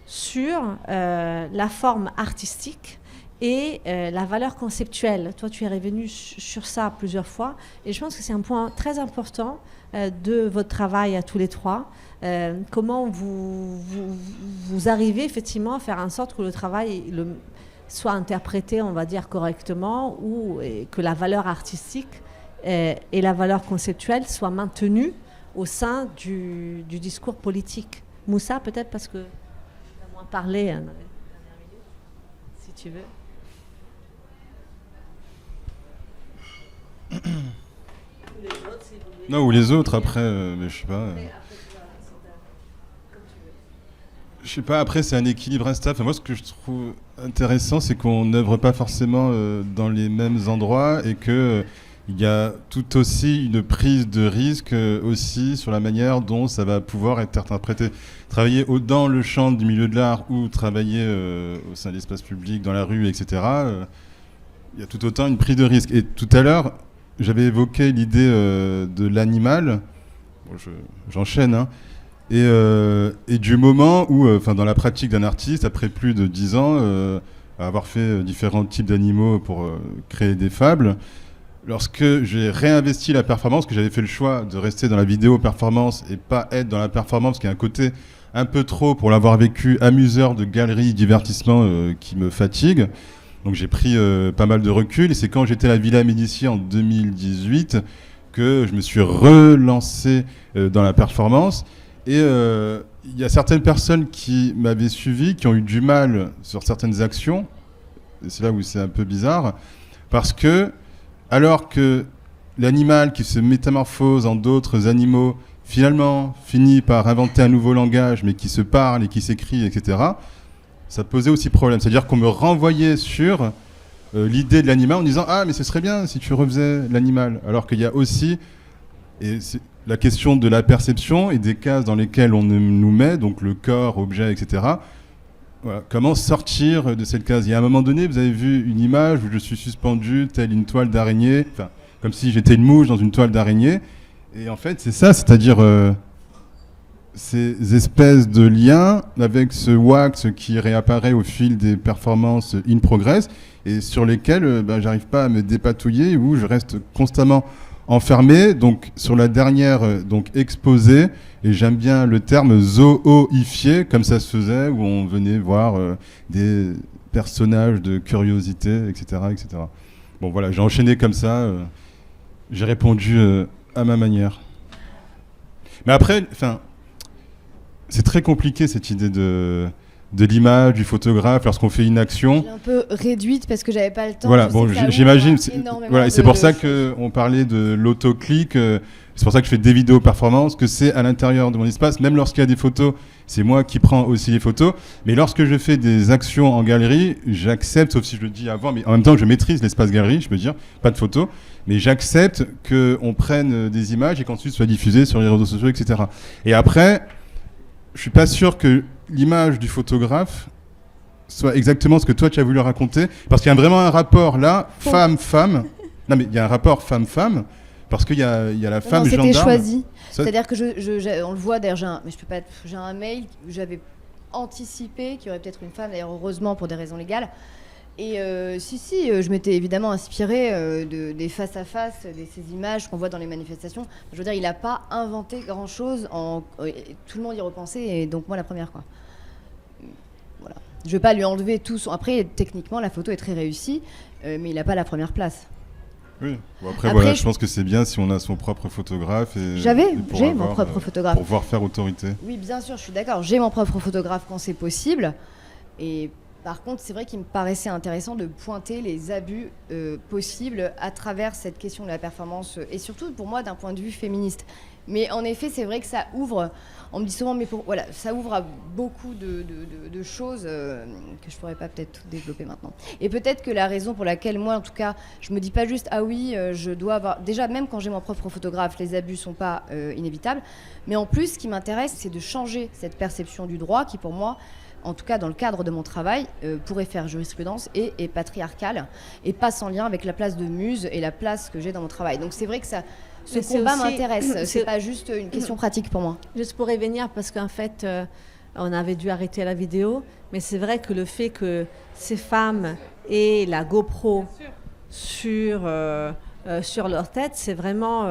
sur la forme artistique et la valeur conceptuelle. Toi, tu es revenu sur ça plusieurs fois, et je pense que c'est un point très important de votre travail à tous les trois. Comment vous arrivez effectivement à faire en sorte que le travail soit interprété, on va dire, correctement, et que la valeur artistique et la valeur conceptuelle soient maintenues au sein du discours politique. Moussa, peut-être, parce que tu as moins parlé dans les dernières minutes, si tu veux. Non, ou les autres après, mais je sais pas. Je sais pas, après c'est un équilibre instable. Enfin, moi ce que je trouve intéressant, c'est qu'on n'œuvre pas forcément dans les mêmes endroits, et que il y a tout aussi une prise de risque aussi sur la manière dont ça va pouvoir être interprété. Travailler dans le champ du milieu de l'art ou travailler au sein de l'espace public, dans la rue, etc., il y a tout autant une prise de risque. Et tout à l'heure, j'avais évoqué l'idée de l'animal. Bon, j'enchaîne, hein. Et du moment où, dans la pratique d'un artiste, après plus de 10 ans, avoir fait différents types d'animaux pour créer des fables, lorsque j'ai réinvesti la performance, que j'avais fait le choix de rester dans la vidéo performance et pas être dans la performance, qui a un côté un peu trop, pour l'avoir vécu, amuseur de galerie, divertissement qui me fatigue. Donc j'ai pris pas mal de recul, et c'est quand j'étais à la Villa Médicis en 2018 que je me suis relancé dans la performance. Et il y a certaines personnes qui m'avaient suivi, qui ont eu du mal sur certaines actions, et c'est là où c'est un peu bizarre, parce que alors que l'animal qui se métamorphose en d'autres animaux, finalement, finit par inventer un nouveau langage, mais qui se parle et qui s'écrit, etc., ça posait aussi problème. C'est-à-dire qu'on me renvoyait sur l'idée de l'animal en disant « Ah, mais ce serait bien si tu refaisais l'animal ». Alors qu'il y a aussi la question de la perception et des cases dans lesquelles on nous met, donc le corps, objet, etc., voilà, comment sortir de cette case. Il y a un moment donné, vous avez vu une image où je suis suspendu telle une toile d'araignée, comme si j'étais une mouche dans une toile d'araignée. Et en fait, c'est ça, c'est-à-dire ces espèces de liens avec ce wax qui réapparaît au fil des performances in progress et sur lesquels j'arrive pas à me dépatouiller, où je reste constamment enfermé. Donc sur la dernière exposée, et j'aime bien le terme zooifié, comme ça se faisait, où on venait voir des personnages de curiosité, etc., etc. Bon voilà, j'ai enchaîné comme ça, j'ai répondu à ma manière. Mais après, c'est très compliqué cette idée de l'image, du photographe, lorsqu'on fait une action. J'ai un peu réduite parce que j'avais pas le temps. Voilà, bon, j'imagine. Voilà, et c'est pour ça qu'on parlait de l'autoclic. C'est pour ça que je fais des vidéos performances, que c'est à l'intérieur de mon espace. Même lorsqu'il y a des photos, c'est moi qui prends aussi les photos. Mais lorsque je fais des actions en galerie, j'accepte, sauf si je le dis avant, mais en même temps, je maîtrise l'espace galerie, je peux dire, pas de photos. Mais j'accepte qu'on prenne des images et qu'ensuite soient diffusées sur les réseaux sociaux, etc. Et après, je suis pas sûr que l'image du photographe soit exactement ce que toi tu as voulu raconter, parce qu'il y a vraiment un rapport là, femme-femme. Non mais il y a un rapport femme-femme, parce qu'il y a la femme gendarme. C'était choisi. C'est-à-dire que on le voit d'ailleurs, j'ai un mail où j'avais anticipé qu'il y aurait peut-être une femme, d'ailleurs heureusement pour des raisons légales. Et je m'étais évidemment inspirée des face-à-face, de ces images qu'on voit dans les manifestations. Je veux dire, il n'a pas inventé grand-chose, tout le monde y repensait, et donc moi la première, quoi. Voilà. Je ne vais pas lui enlever tout son... Après, techniquement, la photo est très réussie, mais il n'a pas la première place. Oui, bon, après voilà, je pense que c'est bien si on a son propre photographe. J'ai mon propre photographe. Pour pouvoir faire autorité. Oui, bien sûr, je suis d'accord. J'ai mon propre photographe quand c'est possible. Et par contre, c'est vrai qu'il me paraissait intéressant de pointer les abus possibles à travers cette question de la performance, et surtout pour moi d'un point de vue féministe. Mais en effet, c'est vrai que ça ouvre, on me dit souvent, mais ça ouvre à beaucoup de choses que je pourrais pas peut-être tout développer maintenant. Et peut-être que la raison pour laquelle moi, en tout cas, je me dis pas juste, ah oui, je dois avoir... Déjà, même quand j'ai mon propre photographe, les abus sont pas inévitables. Mais en plus, ce qui m'intéresse, c'est de changer cette perception du droit qui, pour moi, en tout cas dans le cadre de mon travail, pourrait faire jurisprudence et est patriarcale, et pas sans lien avec la place de muse et la place que j'ai dans mon travail. Donc c'est vrai que ce combat m'intéresse, c'est pas juste une question pratique pour moi. Juste pour y venir, parce qu'en fait, on avait dû arrêter la vidéo, mais c'est vrai que le fait que ces femmes aient la GoPro sur leur tête, c'est vraiment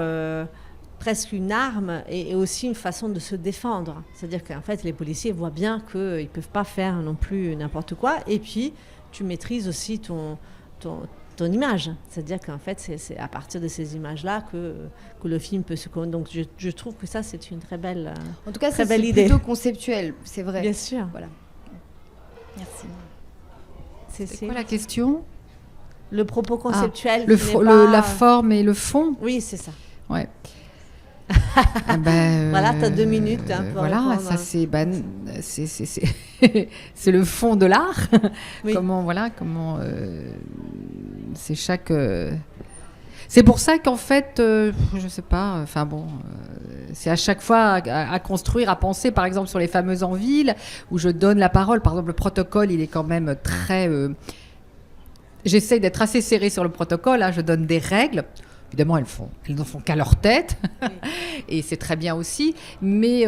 presque une arme et aussi une façon de se défendre. C'est-à-dire qu'en fait, les policiers voient bien qu'ils ne peuvent pas faire non plus n'importe quoi, et puis tu maîtrises aussi ton image. C'est-à-dire qu'en fait, c'est à partir de ces images-là que le film peut se... Donc je trouve que ça, c'est une très belle idée. En tout cas, c'est plutôt conceptuel, c'est vrai. Bien sûr. Voilà. Merci. C'est quoi la question ? Le propos conceptuel. La forme et le fond ? Oui, c'est ça. Ouais. Voilà, tu as 2 minutes. Voilà, ça c'est c'est le fond de l'art. Oui. Comment c'est chaque. C'est pour ça qu'en fait, je sais pas, enfin bon, c'est à chaque fois à construire, à penser, par exemple sur les fameuses en ville, où je donne la parole. Par exemple, le protocole, il est quand même très... J'essaye d'être assez serrée sur le protocole, hein, je donne des règles. Évidemment, elles n'en font qu'à leur tête, et c'est très bien aussi. Mais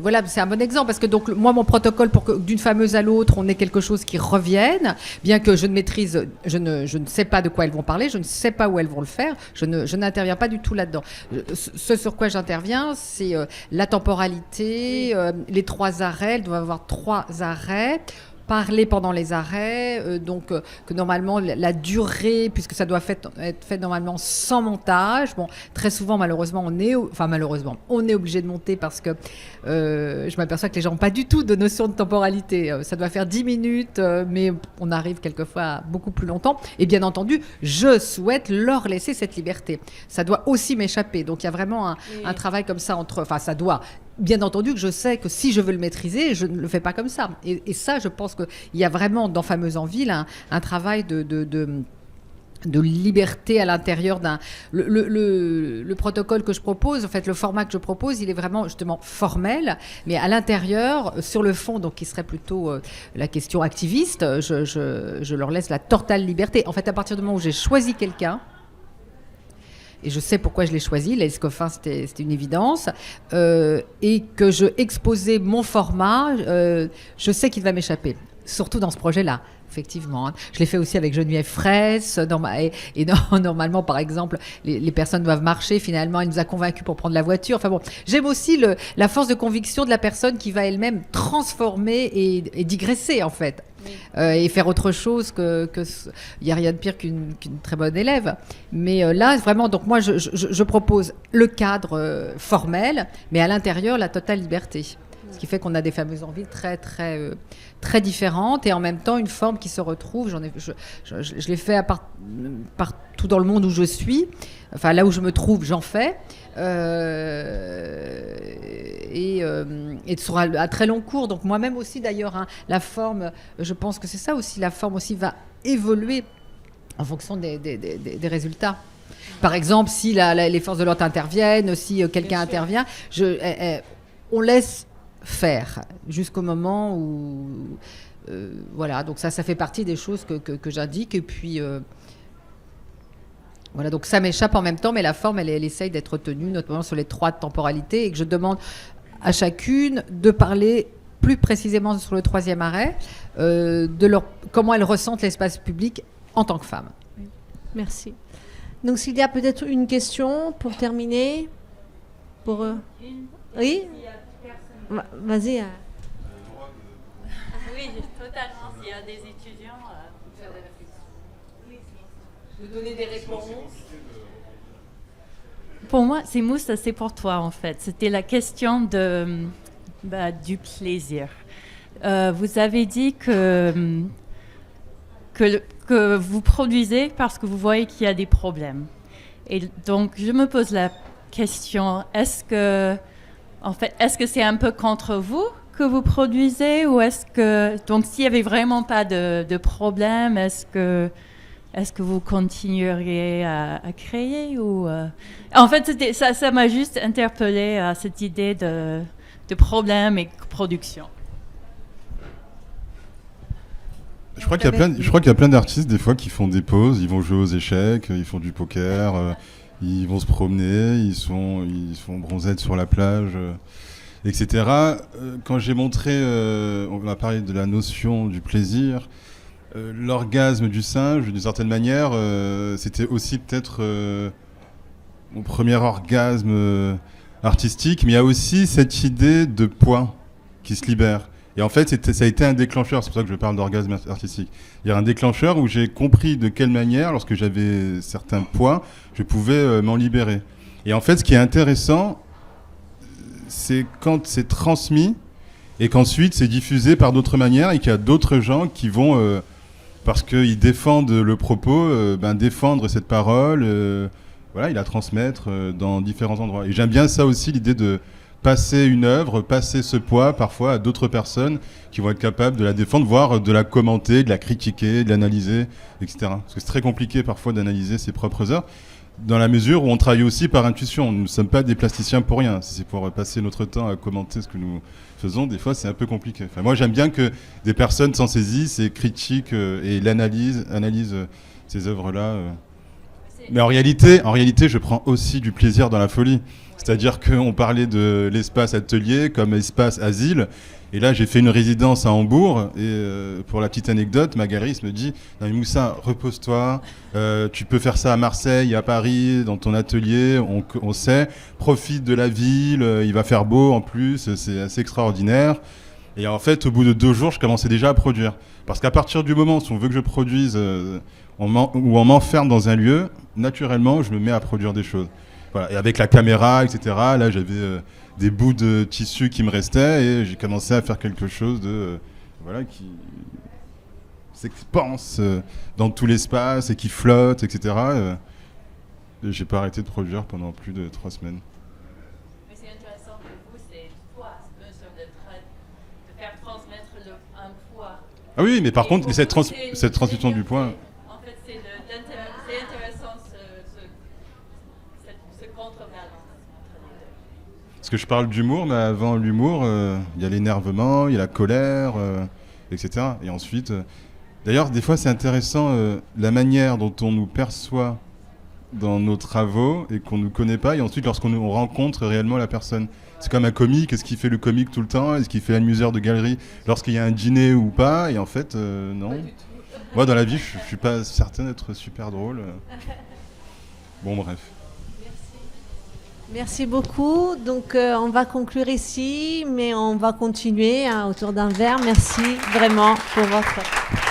voilà, c'est un bon exemple parce que donc moi, mon protocole pour que d'une fameuse à l'autre, on ait quelque chose qui revienne, bien que je ne maîtrise, je ne sais pas de quoi elles vont parler, je ne sais pas où elles vont le faire, je n'interviens pas du tout là-dedans. Ce sur quoi j'interviens, c'est la temporalité, les 3 arrêts. Elles doivent avoir 3 arrêts. Parler pendant les arrêts, donc que normalement la durée, puisque ça doit être fait normalement sans montage. Bon, très souvent malheureusement on est obligé de monter parce que je m'aperçois que les gens n'ont pas du tout de notion de temporalité. Ça doit faire 10 minutes, mais on arrive quelquefois à beaucoup plus longtemps. Et bien entendu, je souhaite leur laisser cette liberté. Ça doit aussi m'échapper. Donc il y a vraiment un travail comme ça enfin ça doit. Bien entendu que je sais que si je veux le maîtriser, je ne le fais pas comme ça. Et ça, je pense qu'il y a vraiment dans Fameuse en ville un travail de liberté à l'intérieur d'un... Le protocole que je propose, en fait, le format que je propose, il est vraiment justement formel, mais à l'intérieur, sur le fond, donc qui serait plutôt la question activiste, je leur laisse la totale liberté. En fait, à partir du moment où j'ai choisi quelqu'un, et je sais pourquoi je l'ai choisi, Laïs Coffin, c'était une évidence, et que je exposais mon format, je sais qu'il va m'échapper, surtout dans ce projet-là, effectivement. Je l'ai fait aussi avec Geneviève Fraisse, et normalement, par exemple, les personnes doivent marcher, finalement, elle nous a convaincus pour prendre la voiture. Enfin bon, j'aime aussi la force de conviction de la personne qui va elle-même transformer et digresser, en fait. Et faire autre chose il n'y a rien de pire qu'une très bonne élève. Mais là, vraiment, donc moi, je propose le cadre formel, mais à l'intérieur, la totale liberté. Ce qui fait qu'on a des fameuses envies très, très, très différentes et en même temps une forme qui se retrouve. Je l'ai fait partout dans le monde où je suis. Enfin, là où je me trouve, j'en fais. Et sur un très long cours. Donc moi-même aussi, d'ailleurs, la forme, je pense que c'est ça aussi. La forme aussi va évoluer en fonction des résultats. Par exemple, si les forces de l'ordre interviennent, si quelqu'un intervient, on laisse faire jusqu'au moment où voilà, donc ça fait partie des choses que j'indique. Et puis voilà, donc ça m'échappe en même temps, mais la forme elle essaye d'être tenue, notamment sur les 3 temporalités, et que je demande à chacune de parler plus précisément sur le 3e arrêt, comment elles ressentent l'espace public en tant que femme. Merci. Donc s'il y a peut-être une question pour terminer, oui. Vas-y. Oui, totalement. S'il y a des étudiants... De donner des réponses. Pour moi, c'est Moussa, c'est pour toi en fait. C'était la question du plaisir. Vous avez dit que vous produisez parce que vous voyez qu'il y a des problèmes. Et donc, je me pose la question, est-ce que c'est un peu contre vous que vous produisez, ou donc s'il n'y avait vraiment pas de problème, est-ce que vous continueriez à créer ou En fait, ça m'a juste interpellée à cette idée de problème et production. Je crois qu'il y a plein d'artistes des fois qui font des pauses, ils vont jouer aux échecs, ils font du poker, ils vont se promener, ils font bronzette sur la plage, etc. Quand j'ai montré, on va parler de la notion du plaisir, l'orgasme du singe, d'une certaine manière, c'était aussi peut-être mon premier orgasme artistique, mais il y a aussi cette idée de poids qui se libère. Et en fait, ça a été un déclencheur, c'est pour ça que je parle d'orgasme artistique. Il y a un déclencheur où j'ai compris de quelle manière, lorsque j'avais certains poids, je pouvais m'en libérer. Et en fait, ce qui est intéressant, c'est quand c'est transmis et qu'ensuite c'est diffusé par d'autres manières et qu'il y a d'autres gens qui vont, parce qu'ils défendent le propos, défendre cette parole, et la transmettre dans différents endroits. Et j'aime bien ça aussi, l'idée de passer une œuvre, passer ce poids parfois à d'autres personnes qui vont être capables de la défendre, voire de la commenter, de la critiquer, de l'analyser, etc. Parce que c'est très compliqué parfois d'analyser ses propres œuvres, dans la mesure où on travaille aussi par intuition. Nous ne sommes pas des plasticiens pour rien. Si c'est pour passer notre temps à commenter ce que nous faisons, des fois c'est un peu compliqué. Enfin, moi j'aime bien que des personnes s'en saisissent et critiquent et analysent ces œuvres-là. Mais en réalité, je prends aussi du plaisir dans la folie. C'est-à-dire qu'on parlait de l'espace atelier comme espace asile. Et là, j'ai fait une résidence à Hambourg. Et pour la petite anecdote, ma galeriste me dit « Non mais Moussa, repose-toi. Tu peux faire ça à Marseille, à Paris, dans ton atelier. On sait. Profite de la ville. Il va faire beau en plus. C'est assez extraordinaire. » Et en fait, au bout de 2 jours, je commençais déjà à produire. Parce qu'à partir du moment où on veut que je produise ou on m'enferme dans un lieu, naturellement, je me mets à produire des choses. Voilà. Et avec la caméra, etc., là, j'avais des bouts de tissu qui me restaient et j'ai commencé à faire quelque chose de qui s'expanse dans tout l'espace et qui flotte, etc. Et j'ai pas arrêté de produire pendant plus de 3 semaines. Mais c'est intéressant pour vous, c'est toi, de faire transmettre un poids. Ah oui, mais par contre, cette transmission du poids... En fait, c'est intéressant ce contrebalance. Parce que je parle d'humour, mais avant l'humour, il y a l'énervement, il y a la colère, etc. Et ensuite, d'ailleurs, des fois, c'est intéressant la manière dont on nous perçoit dans nos travaux et qu'on ne nous connaît pas. Et ensuite, lorsqu'on rencontre réellement la personne. C'est comme un comique. Est-ce qu'il fait le comique tout le temps? Est-ce qu'il fait l'amuseur de galerie lorsqu'il y a un dîner ou pas? Et en fait, non. Moi, dans la vie, je ne suis pas certain d'être super drôle. Bon, bref. Merci beaucoup. Donc, on va conclure ici, mais on va continuer autour d'un verre. Merci vraiment pour votre...